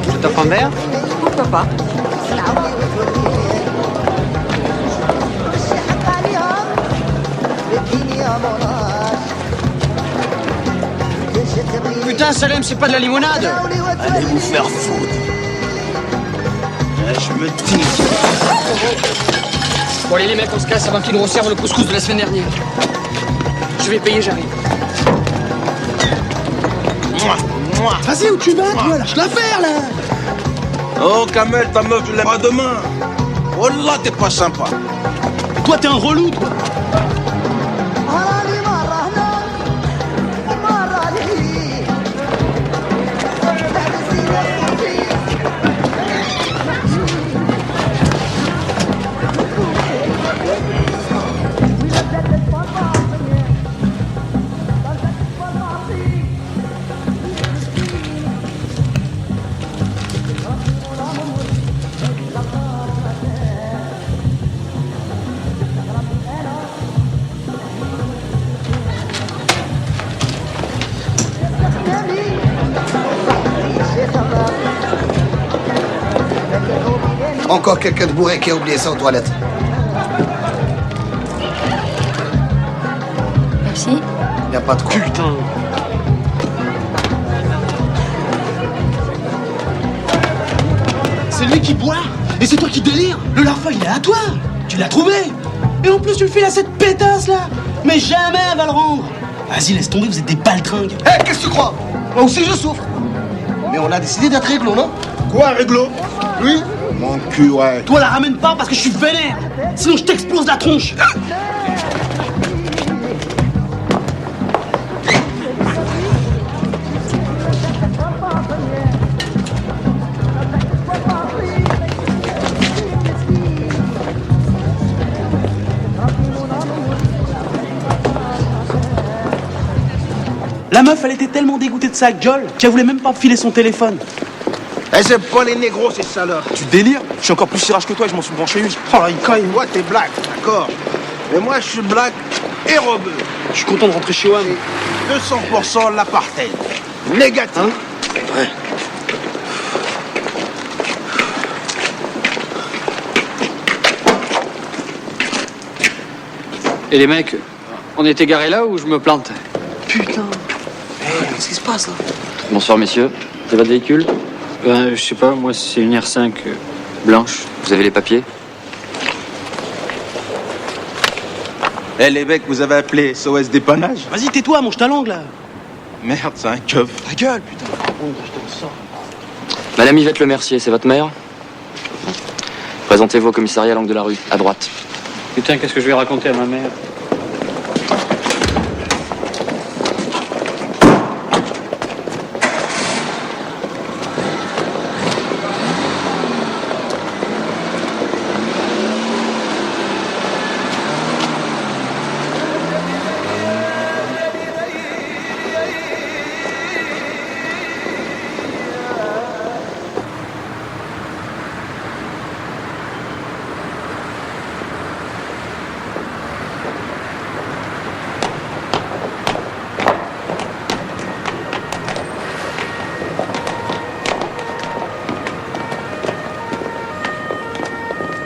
Je t'offre un verre? Pourquoi pas? Putain, Salem, c'est pas de la limonade! Allez vous faire foutre. Je me dis. Bon, allez, les mecs, on se casse avant qu'ils nous resservent le couscous de la semaine dernière. Je vais payer, j'arrive. Vas-y, où tu vas, toi? Lâche l'affaire, là. Oh, Kamel, ta meuf, tu l'aimeras demain. Oh là, t'es pas sympa. Toi, t'es un relou, toi. Encore quelqu'un de bourré qui a oublié ça aux toilettes. Merci. Y a pas de quoi. Putain. C'est lui qui boit et c'est toi qui délire. Le larva, il est à toi. Tu l'as trouvé. Et en plus, tu le fais à cette pétasse, là. Mais jamais elle va le rendre. Vas-y, laisse tomber, vous êtes des baltringues. Hé, qu'est-ce que tu crois? Moi aussi, je souffre. Mais on a décidé d'être réglo, non? Quoi, réglo? Oui. Mon cul, ouais. Toi, la ramène pas parce que je suis vénère. Sinon, je t'explose la tronche. La meuf, elle était tellement dégoûtée de sa gueule qu'elle voulait même pas filer son téléphone. Eh, c'est pas les négros, ces salopes. Tu délires? Je suis encore plus sirage que toi et je m'en suis branché une. Oh, il cogne. Moi, t'es black, d'accord. Mais moi, je suis black et rebeux. Je suis content de rentrer chez WAM. 200% l'apartheid. Négatif. Hein? Ouais. Et les mecs, on était garés là ou je me plante? Putain. Qu'est-ce qui se passe là? Bonsoir messieurs, c'est votre véhicule? Je sais pas, moi c'est une R5 blanche. Vous avez les papiers? Eh les mecs, vous avez appelé SOS dépannage? Vas-y, tais-toi, mange ta langue là. Merde, c'est un keuf. Ta gueule, putain. Madame Yvette Le Mercier, c'est votre mère? Présentez-vous au commissariat à l'angle de la rue, à droite. Putain, qu'est-ce que je vais raconter à ma mère?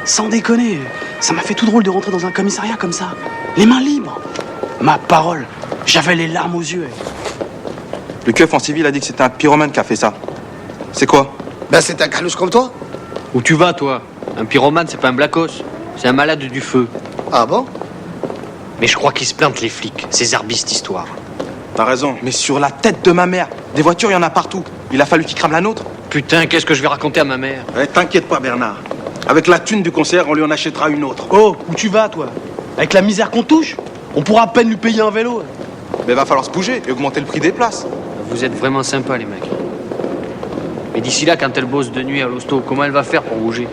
Sans déconner, ça m'a fait tout drôle de rentrer dans un commissariat comme ça. Les mains libres. Ma parole, j'avais les larmes aux yeux. Le keuf en civil a dit que c'était un pyromane qui a fait ça. C'est quoi? Ben c'est un carlouche comme toi. Où tu vas, toi? Un pyromane, c'est pas un blacos. C'est un malade du feu. Ah bon? Mais je crois qu'ils se plantent, les flics. Ces arbistes, cette histoire. T'as raison, mais sur la tête de ma mère. Des voitures, il y en a partout. Il a fallu qu'ils crament la nôtre. Putain, qu'est-ce que je vais raconter à ma mère? Eh, t'inquiète pas, Bernard. Avec la thune du concert, on lui en achètera une autre. Oh, où tu vas, toi? Avec la misère qu'on touche, on pourra à peine lui payer un vélo. Mais va falloir se bouger et augmenter le prix des places. Vous êtes vraiment sympas, les mecs. Mais d'ici là, quand elle bosse de nuit à l'hosto, comment elle va faire pour bouger?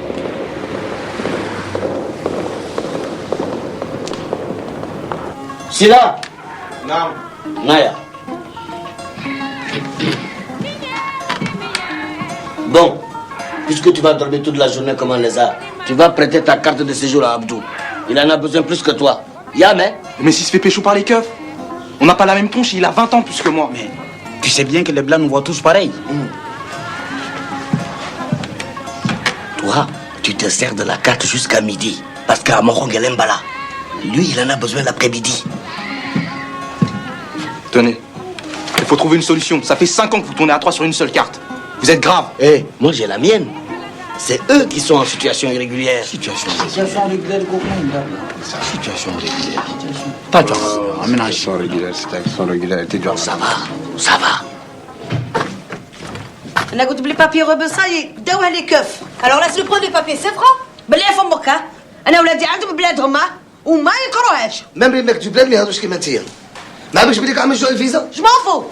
Sila. Non. Naya. Bon, puisque tu vas dormir toute la journée comme un lézard, tu vas prêter ta carte de séjour à Abdou. Il en a besoin plus que toi. Yamé. Mais s'il se fait pécho par les keufs, on n'a pas la même tronche, il a 20 ans plus que moi. Mais tu sais bien que les blancs nous voient tous pareil. Toi, tu te sers de la carte jusqu'à midi. Parce qu'à Morong Mbala, lui, il en a besoin l'après-midi. Tenez, il faut trouver une solution. Ça fait 5 ans que vous tournez à 3 sur une seule carte. Vous êtes grave. Eh, moi j'ai la mienne. C'est eux qui sont en situation irrégulière. Situation régulière, situation régulière. Pas de situation régulière, ça va. انا قلت بلي بابي روبوسا داوها لي كف. Alors laisse-le prendre les papiers, c'est franc. بلي فمك ها. انا ولادي عندهم بلادهم ها وما يكرهوهاش. Même les mecs du bled ما يهضروش كيما انتيا. ما باش بديك عامل جو الفيزا. جو m'en fous.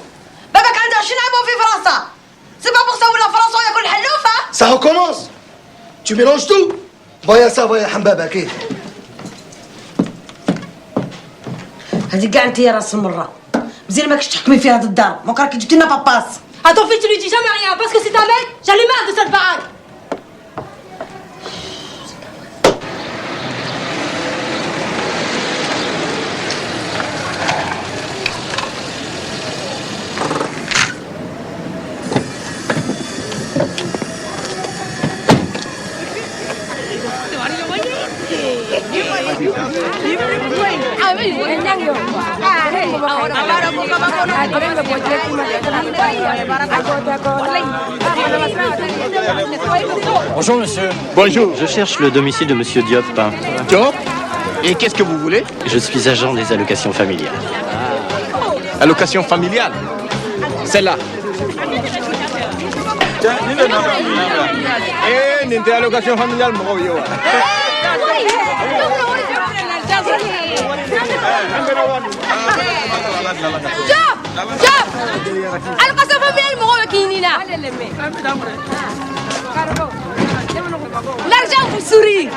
باباك عنده 20 عام في فرنسا. سي با بور سا ولا فرنسا ياكل الحلوف ها. Ça recommence. Tu mélanges tout. Voyez ça, voyez حمبابة كيف. هذه كاع انت يا راس المره. مزيان ماكش تحكمي في هذا الدار. ما راكي جبتي لنا باباس. À ton fils, tu lui dis jamais rien parce que c'est un mec. J'en ai marre de cette baraque. Bonjour, monsieur. Bonjour. Je cherche le domicile de monsieur Diop. Diop? Et qu'est-ce que vous voulez? Je suis agent des allocations familiales. Allocation familiale. Celle-là. Eh, n'était allocation familiale, mon yo. Job! Job! Allocation familiale, mon rôle qui est là. L'argent vous sourit.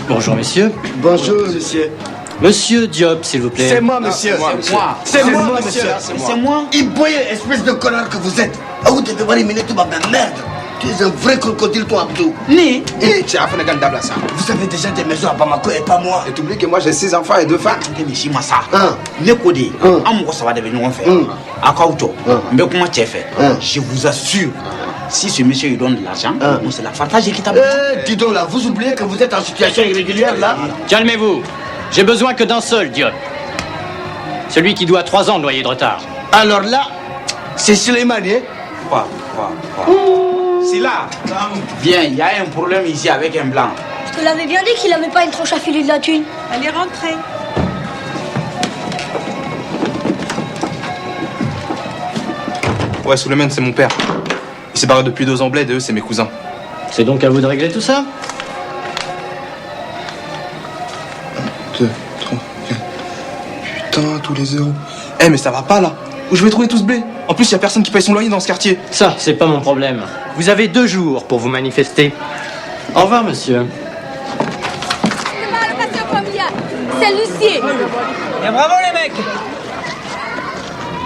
Bonjour, messieurs. Bonjour, monsieur. Monsieur Diop, s'il vous plaît. C'est moi, monsieur. C'est moi, monsieur. C'est moi. Iboye, espèce de connard que vous êtes. Ah, vous devez voir une minute, ma merde. Tu es un vrai crocodile, toi, Abdou. Né. Et tu as fait un gars ça. Vous avez déjà des maisons à Bamako et pas moi. Et t'oublies que moi j'ai 6 enfants et 2 femmes. Mais si moi ça. Ne codé. Amour ça va devenir un fait. À Kauto. Mais comment tu as fait? Je vous assure. Si ce monsieur il donne de l'argent, on se la partage équitablement. Dis donc là, vous oubliez que vous êtes en situation irrégulière là? Calmez-vous. J'ai besoin que d'un seul, Diop. Celui qui doit 3 ans de loyer de retard. Alors là, c'est Suleymane, hein? Quoi? C'est là. Viens, il y a un problème ici avec un blanc. Je te l'avais bien dit qu'il avait pas une tranche à filer de la thune. Elle est rentrée. Ouais, Suleiman, c'est mon père. Il s'est barré depuis 2 ans bled et eux, c'est mes cousins. C'est donc à vous de régler tout ça? 1, 2, 3, 4. Putain, tous les zéros. Eh, mais ça va pas là. Où je vais trouver tout ce blé? En plus, y a personne qui paye son loyer dans ce quartier. Ça, c'est pas mon problème. Vous avez 2 jours pour vous manifester. Au revoir, monsieur. C'est Lucier. Et bravo les mecs.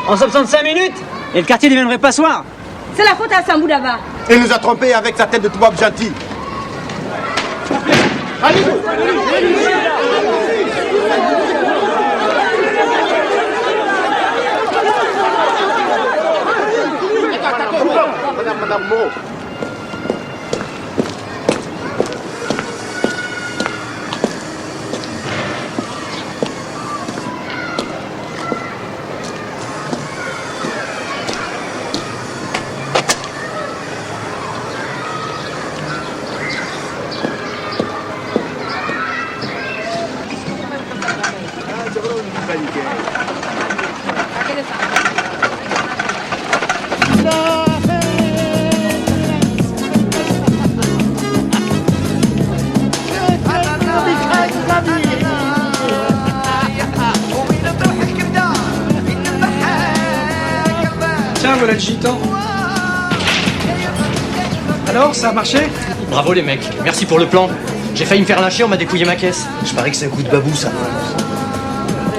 On s'absente 5 minutes et le quartier deviendrait passoire. C'est la faute à Sambou d'Aba. Il nous a trompés avec sa tête de toubab gentil. Madame Mo. Tiens, voilà le gitan. Alors, ça a marché? Bravo les mecs, merci pour le plan. J'ai failli me faire lâcher, on m'a dépouillé ma caisse. Je parie que c'est un coup de babou ça.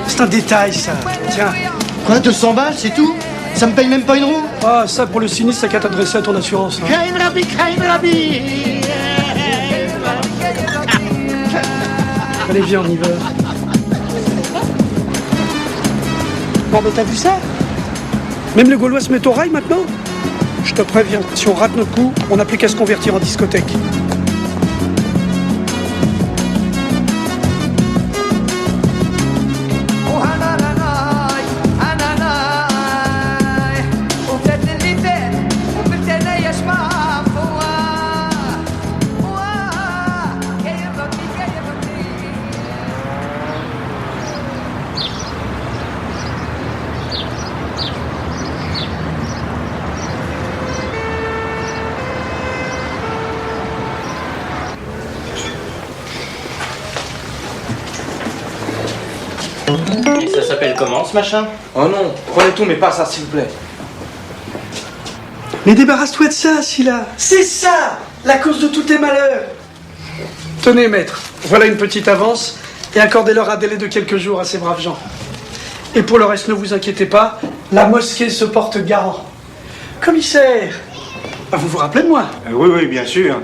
C'est un détail ça. Tiens. Quoi, 200 balles, c'est tout? Ça me paye même pas une roue? Ah, ça pour le sinistre, ça qu'à t'adresser à ton assurance. Hein. Allez, viens, on y va. Bon, mais t'as vu ça? Même les Gaulois se mettent au rail maintenant? Je te préviens, si on rate notre coup, on n'a plus qu'à se convertir en discothèque. Et ça s'appelle comment ce machin? Oh non, prenez tout, mais pas ça, s'il vous plaît. Mais débarrasse-toi de ça, Scylla. C'est ça, la cause de tous tes malheurs. Tenez, maître, voilà une petite avance et accordez-leur un délai de quelques jours à ces braves gens. Et pour le reste, ne vous inquiétez pas, la mosquée se porte garant. Commissaire, vous vous rappelez de moi? Oui, bien sûr.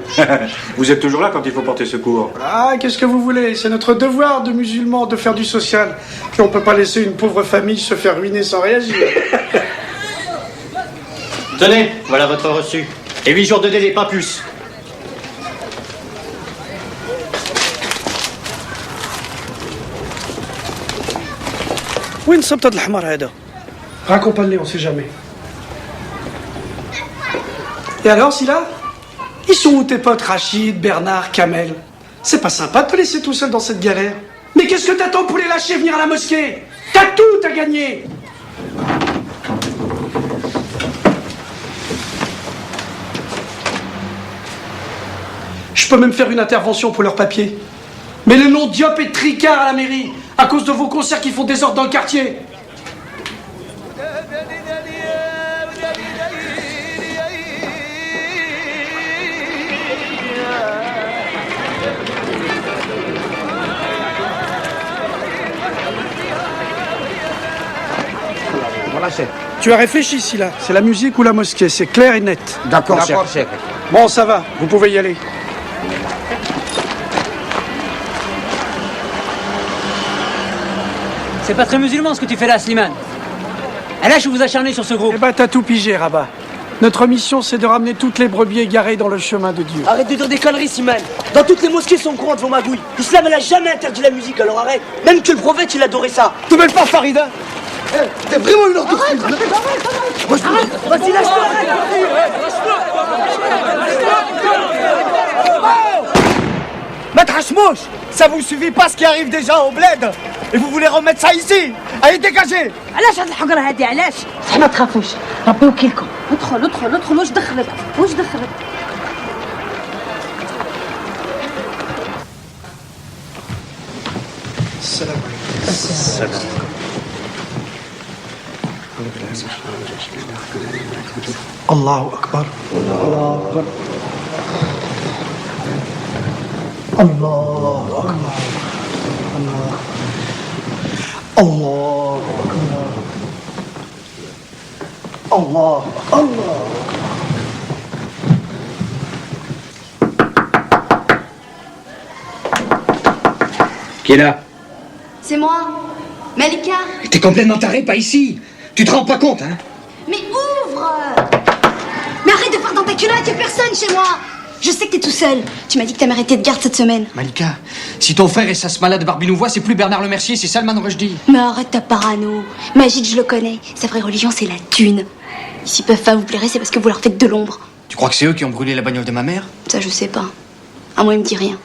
Vous êtes toujours là quand il faut porter secours. Ah, qu'est-ce que vous voulez? C'est notre devoir de musulmans de faire du social. Puis on peut pas laisser une pauvre famille se faire ruiner sans réagir. Tenez, voilà votre reçu. Et 8 jours de délai, pas plus. Où صبت الحمار هذا? Raccompagne-les, on sait jamais. Et alors, Scylla? Ils sont où tes potes Rachid, Bernard, Kamel? C'est pas sympa de te laisser tout seul dans cette galère. Mais qu'est-ce que t'attends pour les lâcher venir à la mosquée? T'as tout à gagner. Je peux même faire une intervention pour leurs papiers. Mais le nom Diop est tricard à la mairie, à cause de vos concerts qui font désordre dans le quartier. Voilà, chef. Tu as réfléchi, Scylla. C'est la musique ou la mosquée, c'est clair et net. D'accord, chef. Bon, ça va, vous pouvez y aller. C'est pas très musulman ce que tu fais là, Slimane. À l'âge où vous acharnez sur ce groupe. Eh ben, t'as tout pigé, Rabat. Notre mission, c'est de ramener toutes les brebis égarées dans le chemin de Dieu. Arrête de dire des conneries, Simane. Dans toutes les mosquées sont au courant de vos magouilles. L'islam, elle a jamais interdit la musique, alors arrête. Même que le prophète, il adorait ça. Te mêle pas, Farida. T'es vraiment une orthopsie. Vas-y, lâche-toi. Maître Hachmouch, ça vous suffit pas ce qui arrive déjà au bled. Et vous voulez remettre ça ici. Allez, dégagez. علاش هاد الحقره هادي علاش؟ صح ما تخافوش ربي وكيلكم ادخل ادخل ادخل واش دخلك واش دخلك السلام عليكم. السلام. الله أكبر. الله أكبر. الله أكبر. الله أكبر. الله الله. Qui est là? C'est moi, Malika. T'es complètement taré, pas ici. Tu te rends pas compte, hein? Mais ouvre! Mais arrête de faire dans ta culotte, y'a personne chez moi. Je sais que t'es tout seul. Tu m'as dit que ta mère était de garde cette semaine. Malika, si ton frère et sa malade Barbie nous voient, c'est plus Bernard Le Mercier, c'est Salman Rushdie. Mais arrête ta parano. Magid, je le connais. Sa vraie religion, c'est la thune. S'ils peuvent pas vous plaire, c'est parce que vous leur faites de l'ombre. Tu crois que c'est eux qui ont brûlé la bagnole de ma mère? Ça, je sais pas. À moi, il me dit rien.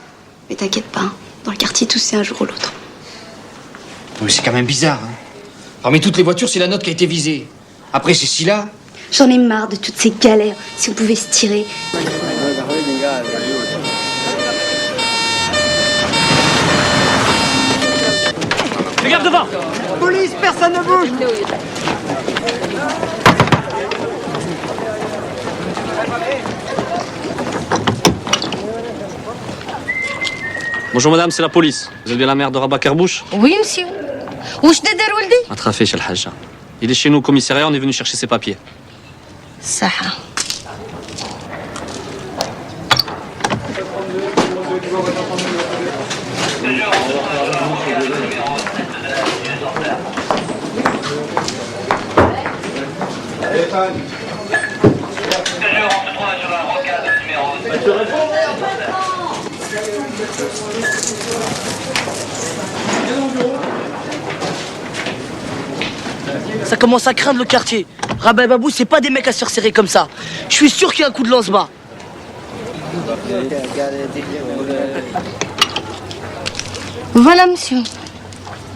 Mais t'inquiète pas. Dans le quartier, tous c'est un jour ou l'autre. Mais c'est quand même bizarre, hein. Parmi toutes les voitures, c'est la nôtre qui a été visée. Après, c'est Scylla. J'en ai marre de toutes ces galères. Si on pouvait se tirer. Regarde devant. Police, personne ne bouge. Bonjour madame, c'est la police. Vous êtes bien la mère de Rabat Kerbouche? Oui, monsieur. واش دار ولدي؟ ما تخافيش الحاجة. Il est chez nous au commissariat, on est venu chercher ses papiers. صحة. Ça commence à craindre le quartier. Rabat et Babou, c'est pas des mecs à se faire serrer comme ça. Je suis sûr qu'il y a un coup de lance-bas. Voilà, monsieur.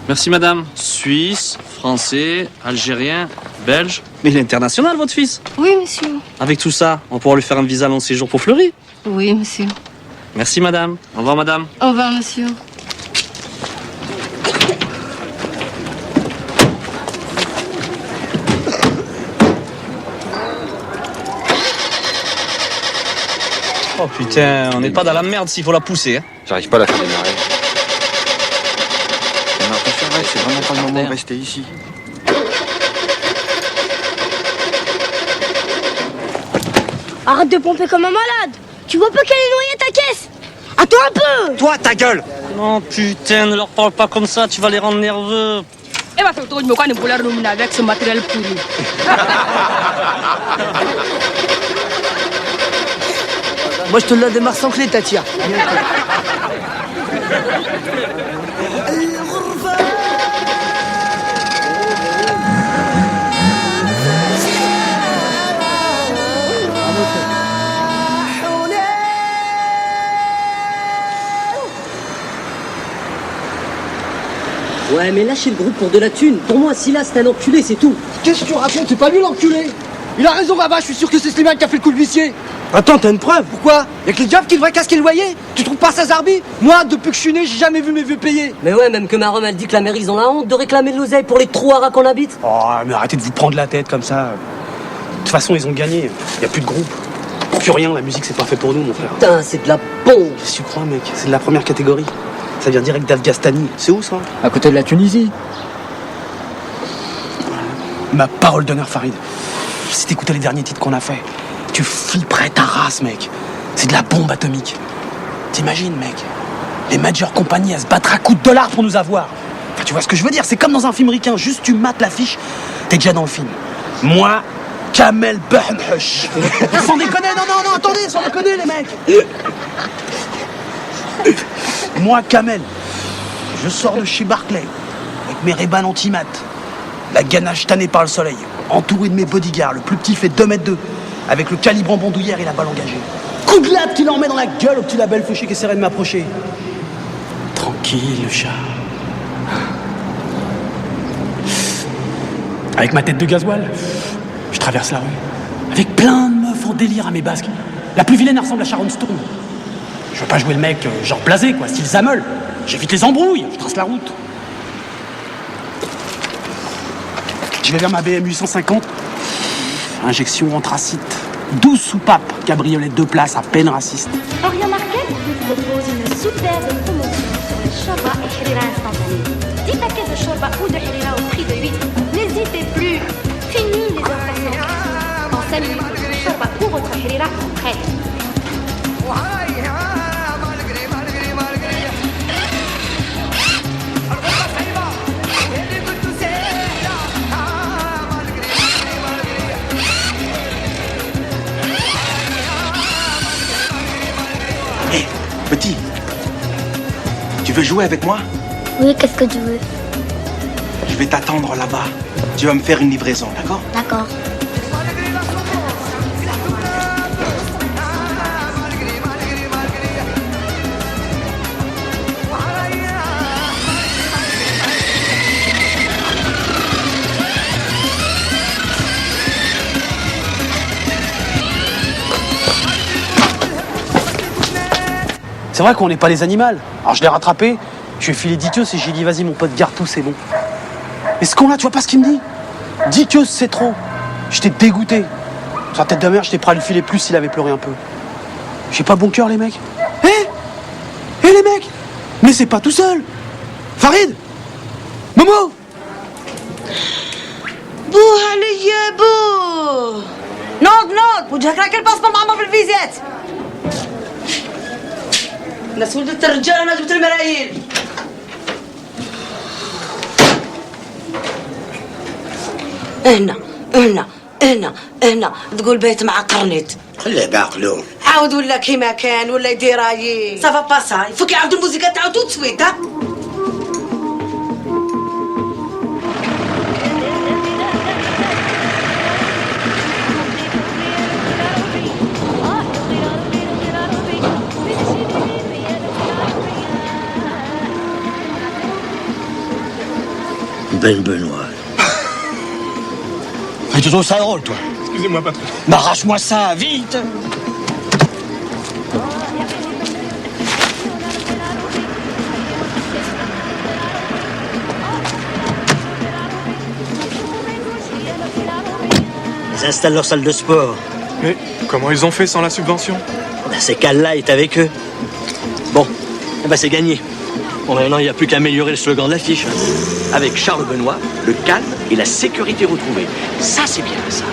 Merci madame. Suisse, français, algérien, belge. Mais il est international votre fils. Oui, monsieur. Avec tout ça, on pourra lui faire un visa long séjour pour Fleury. Oui, monsieur. Merci madame. Au revoir madame. Au revoir, monsieur. Oh putain, on n'est pas dans la merde s'il faut la pousser. Hein. J'arrive pas à la faire démarrer. Mais attention, ouais, c'est vraiment pas le moment de rester ici. Arrête de pomper comme un malade. Tu vois pas qu'elle est noyée ta caisse? Attends un peu. Toi, ta gueule. Non putain, ne leur parle pas comme ça, tu vas les rendre nerveux. Eh ben, faut que tu me connais pour la ruminer avec ce matériel pourri. Moi, je te la démarre sans clé, Tatia. Ouais, mais lâchez le groupe pour de la thune. Pour moi, Scylla, c'est un enculé, c'est tout. Qu'est-ce que tu racontes? C'est pas lui l'enculé. Il a raison, Rabat, je suis sûr que c'est Slimane qui a fait le coup de l'huissier. Attends, t'as une preuve? Pourquoi? Y'a que les diables qui devraient casquer le loyer. Tu trouves pas ça, Zarbi? Moi, depuis que je suis né, j'ai jamais vu mes vieux payer. Mais ouais, même que ma Rome, elle dit que la mairie, ils ont la honte de réclamer de l'oseille pour les trous à rats qu'on habite. Oh, mais arrêtez de vous prendre la tête comme ça. De toute façon, ils ont gagné. Y a plus de groupe. Plus rien, la musique, c'est pas fait pour nous, mon frère. Putain, c'est de la bombe. Qu'est-ce que tu crois, mec? C'est de la première catégorie. Ça vient direct d'Afghastani. C'est où, ça? À côté de la Tunisie. Ma parole d'honneur, Farid. Si t'écoutais les derniers titres qu'on a fait, Tu flipperais ta race, mec. C'est de la bombe atomique. T'imagines, mec? Les major compagnies, elles se battraient à coups de dollars pour nous avoir. Enfin, tu vois ce que je veux dire? C'est comme dans un film ricain. Juste tu mates l'affiche, t'es déjà dans le film. Moi, Kamel Bahmhush. Sans déconner, non, attendez, sans déconner, les mecs. Moi, Kamel, je sors de chez Barclay, avec mes Ray-Ban anti-mat, la ganache tannée par le soleil, entouré de mes bodyguards. Le plus petit fait 2,2 m, avec le calibre en bandoulière et la balle engagée. Coup de latte qu'il en met dans la gueule au petit label fauché qui essaierait de m'approcher. Tranquille, le chat. Avec ma tête de gasoil, je traverse la rue, avec plein de meufs en délire à mes basques. La plus vilaine ressemble à Sharon Stone. Je veux pas jouer le mec genre blasé, quoi, style Zamel. J'évite les embrouilles, je trace la route. Je vais vers ma BM 850. Injection anthracite. 12 soupapes, cabriolet 2 places à peine raciste. Orient Market vous propose une superbe promotion sur le shorba et harira instantané. 10 paquets de shorba ou de harira au prix de 8. N'hésitez plus. Fini les heures patientes. En 5 minutes, votre shorba ou votre harira est prête. Petit, tu veux jouer avec moi? Oui, qu'est-ce que tu veux? Je vais t'attendre là-bas. Tu vas me faire une livraison, d'accord? D'accord. C'est vrai qu'on n'est pas des animaux. Alors je l'ai rattrapé, je lui ai filé 10 queues et j'ai dit vas-y mon pote, garde tout, c'est bon. Mais ce con-là, tu vois pas ce qu'il me dit? 10 queues, c'est trop. J'étais dégoûté. Sur la tête de mère, j'étais prêt à lui filer plus s'il avait pleuré un peu. J'ai pas bon cœur, les mecs. Hé les mecs, mais c'est pas tout seul. Farid, Momo. بو عليا بو نوض وجهك راكل الباسبور معمر في الفيزات. الناس ولدت الرجال انا جبت الملايين. هنا تقول بيت مع قرنيت. خليه بعقله. عاود ولا كيما كان ولا يدير رايي صافا باسا يفك يعاود الموسيقى تاعو تو تسويت. ها Ben Benoît. Mais tu trouves ça drôle, toi? Excusez-moi, patron. Mais arrache-moi ça, vite! Ils installent leur salle de sport. Mais comment ils ont fait sans la subvention? C'est qu'Allah est avec eux. Bon, eh ben c'est gagné. Bon, maintenant, il n'y a plus qu'à améliorer le slogan de l'affiche. Avec Charles Benoît, le calme et la sécurité retrouvée. Ça, c'est bien, ça.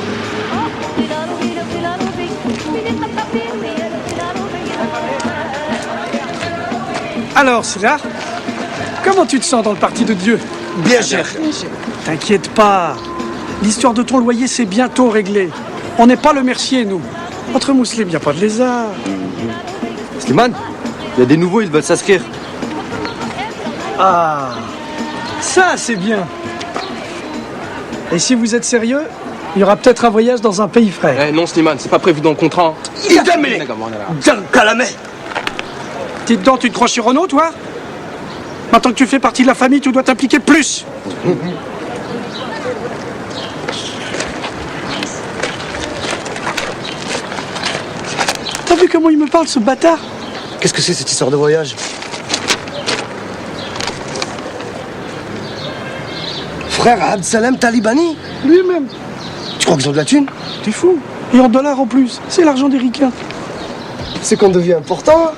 Alors, Silla, comment tu te sens dans le parti de Dieu? Bien, cher. T'inquiète pas. L'histoire de ton loyer, c'est bientôt réglé. On n'est pas le Mercier, nous. Entre musulmans, il n'y a pas de lézard. Slimane, il y a des nouveaux, ils veulent s'inscrire. Ah, ça, c'est bien. Et si vous êtes sérieux, il y aura peut-être un voyage dans un pays frère. Eh non, Slimane, c'est pas prévu dans le contrat. T'es dedans, tu te crois sur Renault, toi? Maintenant que tu fais partie de la famille, tu dois t'impliquer plus. T'as vu comment il me parle, ce bâtard? Qu'est-ce que c'est cette histoire de voyage? Frère Abdsalam Talibani? Lui-même. Tu crois qu'ils ont de la thune? T'es fou. Et en dollars en plus. C'est l'argent des ricains. C'est qu'on devient important.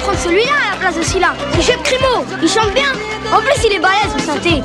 prendre celui-là à la place de celui-là. C'est Chef Crimo, il chante bien. En plus, il est balèze au synthé.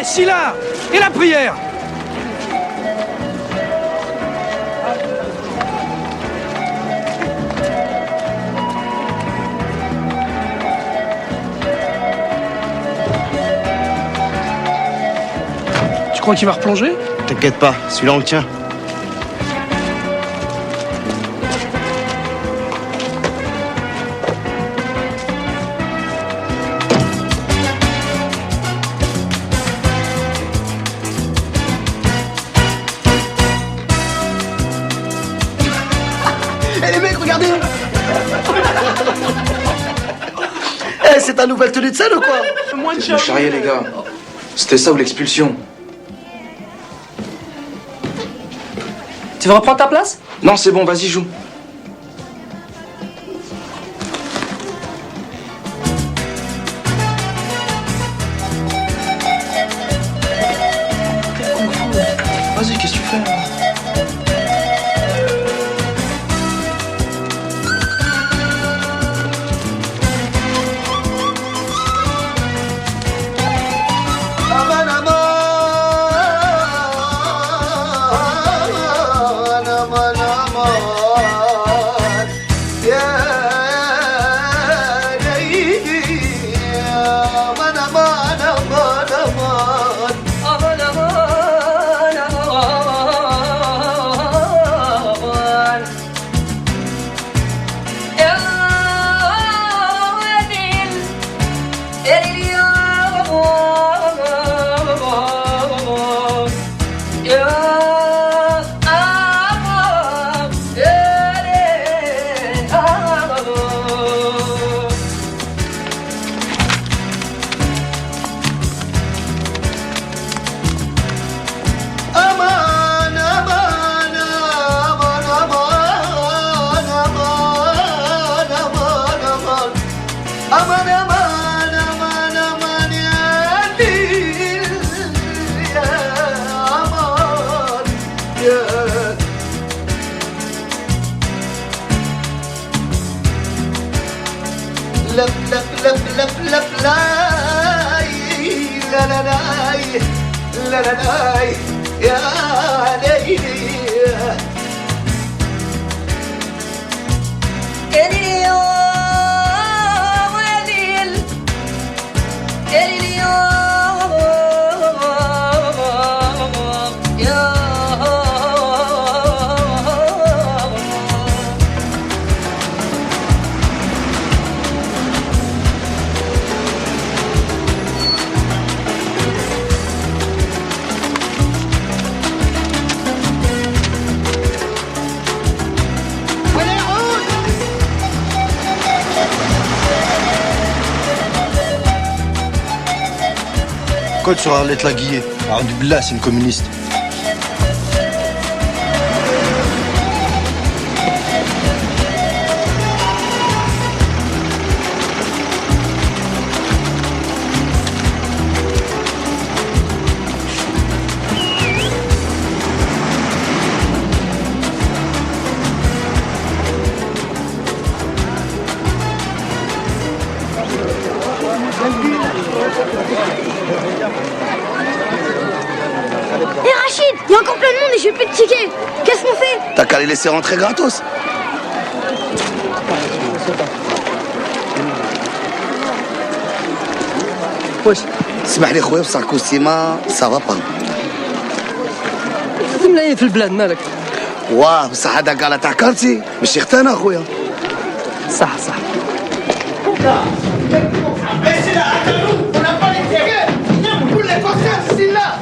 Silla, et la prière? Tu crois qu'il va replonger? T'inquiète pas, celui-là on le tient. C'est ta nouvelle tenue de scène ou quoi? Vous me charriez, les gars. C'était ça ou l'expulsion? Tu veux reprendre ta place? Non, c'est bon, vas-y, joue. Vas-y, qu'est-ce que tu fais là? Code sur Arlette Laguillet. Ardubillah, c'est une communiste. Hé Rachid, il y a encore plein de monde et j'ai plus de tickets. Qu'est-ce qu'on fait? T'as qu'à les laisser rentrer gratos. Wesh. اسمح لي خويا بصح كوستيما ça va pas. ملايين في البلاد مالك؟ واه بصح هذاك قال تاع كارتي ماشي اختنا اخويا. صح صح.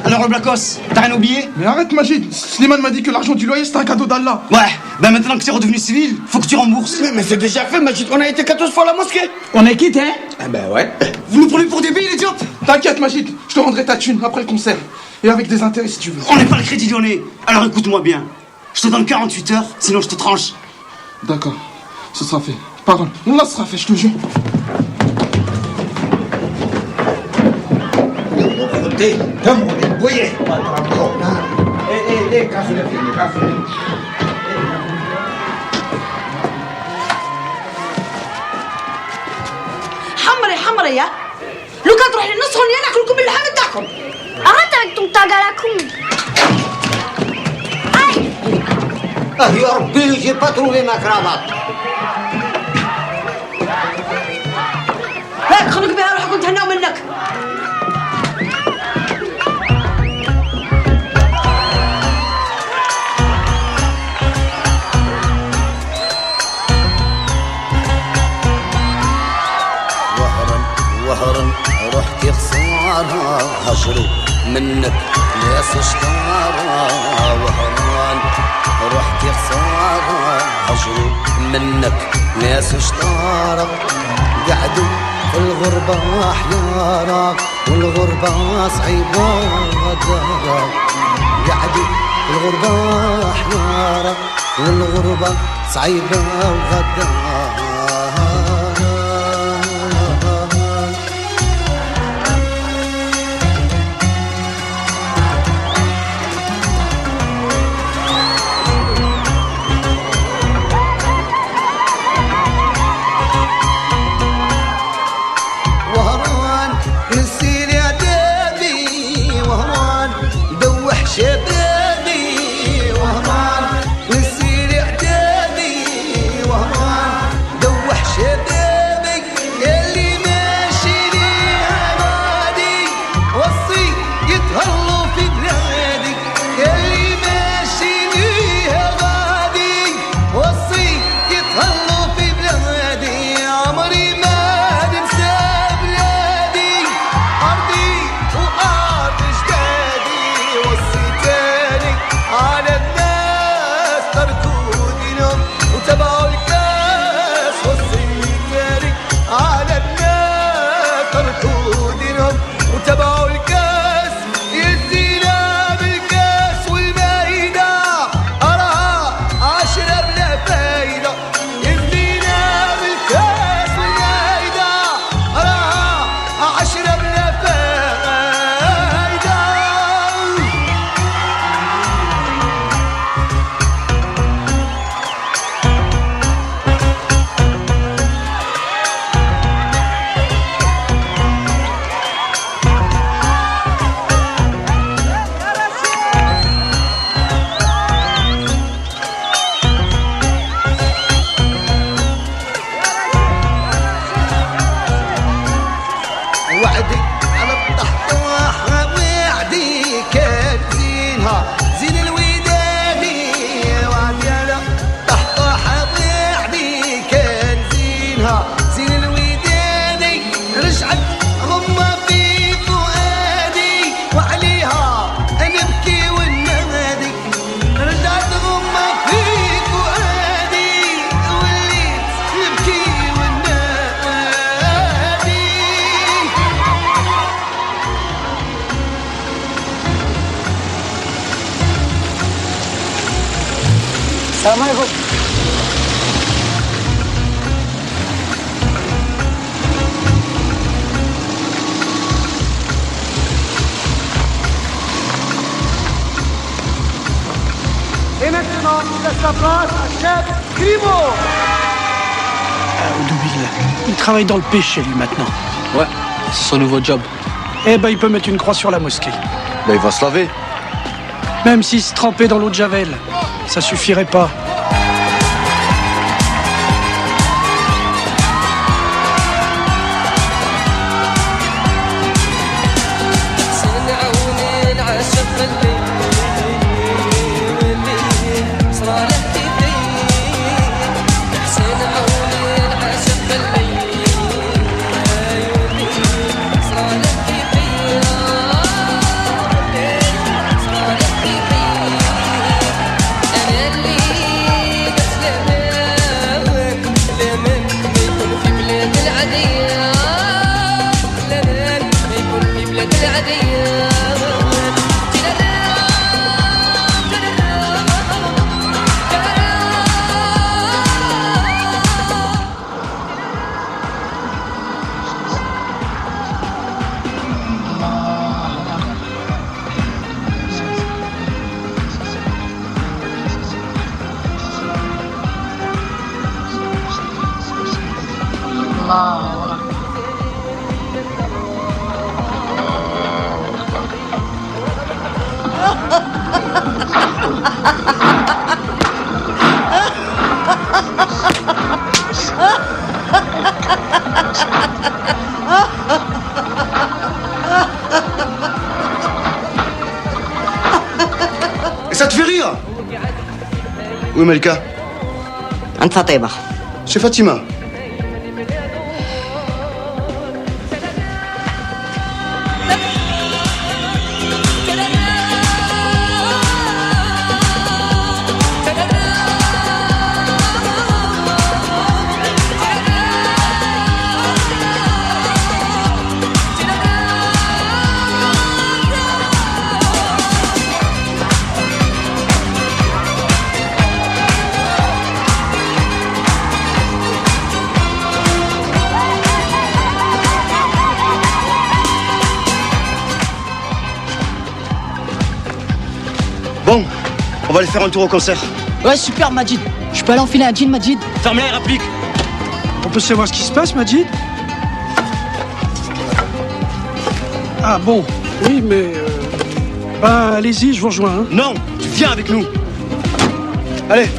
Alors le Blacos, t'as rien oublié? Mais arrête Majid, Slimane m'a dit que l'argent du loyer c'était un cadeau d'Allah. Ouais, ben maintenant que t'es redevenu civil, faut que tu rembourses. Mais c'est déjà fait Majid, on a été 14 fois à la mosquée. On est quitte, hein? Ah ben ouais. Vous nous prenez pour des billes, idiot? T'inquiète Majid, je te rendrai ta thune après le concert. Et avec des intérêts si tu veux. On n'est pas le crédit lyonnais. Alors écoute-moi bien. Je te donne 48 heures, sinon je te tranche. D'accord, ce sera fait. Parole, là ce sera fait, je te jure. حمري يا لو كان تروح للنص هون ناكلكم اللحم بتاعكم. Arrête avec ton tag à la con. Ah, ya Rabbi, j'ai pas trouvé ma cravate. هيك خليك بها روحكم تهنوا منك. وهرا رحت خسارة هجروا منك ناس شطارة. وهران رحت خسارة هجروا منك ناس شطارة. قعدوا في الغربة حيارة والغربة صعيبة غدارة. قعدوا في الغربة حيارة والغربة صعيبة وغدارة. شبابي وهران نسير اعدادي وهران دوح شبابي اللي ماشي ليها غادي وصي يتهرلوا في بلادي. اللي ماشي ليها غادي وصي يتهرلوا في بلادي. عمري ما ننسى بلادي أرضي وأرض جدادي. وصيتاني على الناس تركوا دينهم وتبعوا الكاس. وصيتاني على الناس تركوا دينهم وتبعوا الكاس. يدينا بالكاس والمايدة أراها عشرة بلا فايدة. يدينا بالكاس والمايدة أراها عشرة بلا فايدة. وعدي على الطحطاح وعدي كان زينها زين الوداني. وعدي على الطحطاح وعدي كان زينها زين الوداني. رجعت غمة في فؤادي وعليها أنا أبكي والنادي. رجعت غمة في فؤادي وليت نبكي والنادي. السلام عليكم. Et maintenant, on laisse la place à Chef Grimaud. Doubil, il travaille dans le péché lui maintenant. Ouais, c'est son nouveau job. Eh ben il peut mettre une croix sur la mosquée. Ben il va se laver. Même s'il se trempait dans l'eau de Javel, ça suffirait pas. Et ça te fait rire? Oui, Malika. أنت فاطمة. C'est Fatima. Bon, on va aller faire un tour au concert. Ouais, super, Majid. Je peux aller enfiler un jean, Majid? Ferme les répliques. On peut savoir ce qui se passe, Majid? Ah bon, oui, mais... Ben, allez-y, je vous rejoins. Hein. Non, tu viens avec nous. Allez.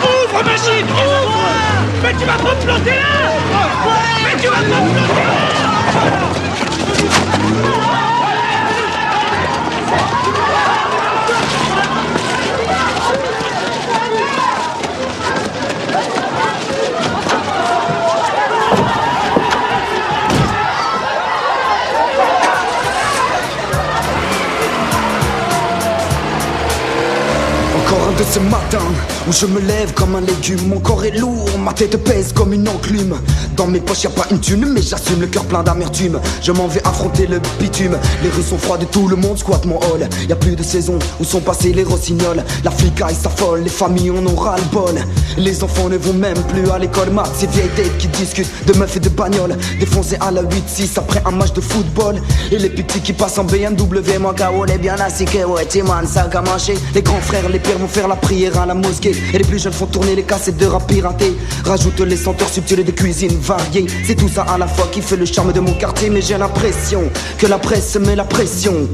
Ouvre, Majid, ouvre! Mais tu vas pas me planter là! Mais tu vas pas me planter là! Encore un de ces matins où je me lève comme un légume. Mon corps est lourd, ma tête pèse comme une enclume. Dans mes poches y'a pas une thune, mais j'assume le cœur plein d'amertume. Je m'en vais affronter le bitume. Les rues sont froides, tout le monde squatte mon hall. Y'a plus de saison où sont passés les rossignols. La flicaille s'affole, les familles en ont ras le bol. Les enfants ne vont même plus à l'école. Max, ces vieilles têtes qui discutent de meufs et de bagnoles. Défoncés à la 8-6 après un match de football. Et les petits qui passent en BMW, moi KO, les bien assis, ouais, Timan, sac à manger. Les grands frères, les pères vont faire la prière à la mosquée. Et les plus jeunes font tourner les cassettes de rap piraté. Rajoute les senteurs subtiles des cuisines variées. C'est tout ça à la fois qui fait le charme de mon quartier. Mais j'ai l'impression que la presse met la pression.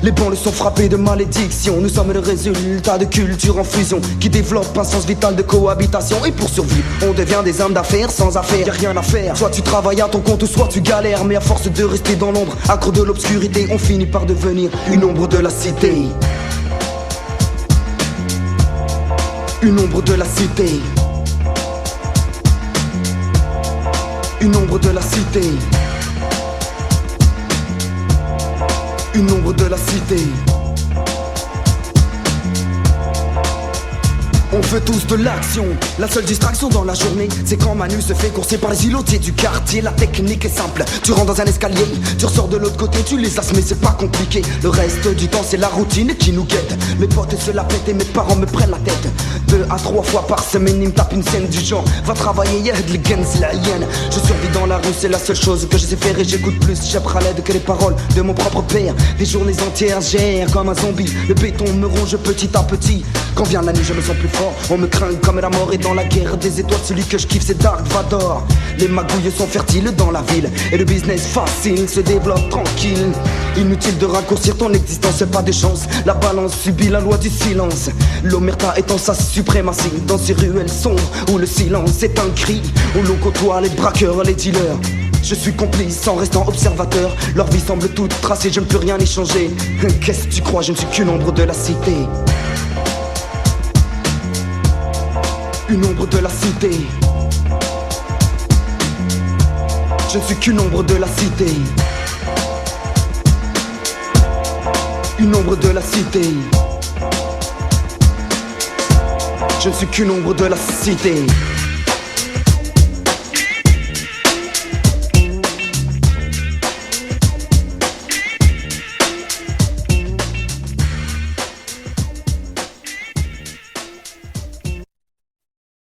Les banlieues sont frappées de malédiction. Nous sommes le résultat de culture en fusion qui développe un sens vital de cohabitation. Et pour survivre, on devient des hommes d'affaires sans affaires. Y'a rien à faire, soit tu travailles à ton compte, soit tu galères. Mais à force de rester dans l'ombre, accro de l'obscurité, on finit par devenir une ombre de la cité. Une ombre de la cité. Une ombre de la cité. Une ombre de la cité. On veut tous de l'action. La seule distraction dans la journée, c'est quand Manu se fait courser par les îlotiers du quartier. La technique est simple, tu rentres dans un escalier, tu ressors de l'autre côté, tu les as, mais c'est pas compliqué. Le reste du temps c'est la routine qui nous guette. Mes potes se la pètent et mes parents me prennent la tête. 2 à 3 fois par semaine ils me tapent une scène du genre va travailler, y'a de l'gen, c'est la hyène. Je survis dans la rue, c'est la seule chose que je sais faire. Et j'écoute plus Cheb Khaled que les paroles de mon propre père. Des journées entières gère comme un zombie. Le béton me ronge petit à petit. Quand vient la nuit je me sens plus fort. On me craint comme la mort, et dans la guerre des étoiles celui que je kiffe c'est Dark Vador. Les magouilles sont fertiles dans la ville et le business facile se développe tranquille. Inutile de raccourcir ton existence, c'est pas des chances. La balance subit la loi du silence. L'omerta étend sa suprématie dans ces ruelles sombres où le silence est un cri, où l'on côtoie les braqueurs, les dealers. Je suis complice en restant observateur. Leur vie semble toute tracée, je ne peux rien y changer. Qu'est-ce que tu crois, je ne suis qu'une ombre de la cité. Une ombre de la cité. Je ne suis qu'une ombre de la cité. Une ombre de la cité. Je ne suis qu'une ombre de la cité.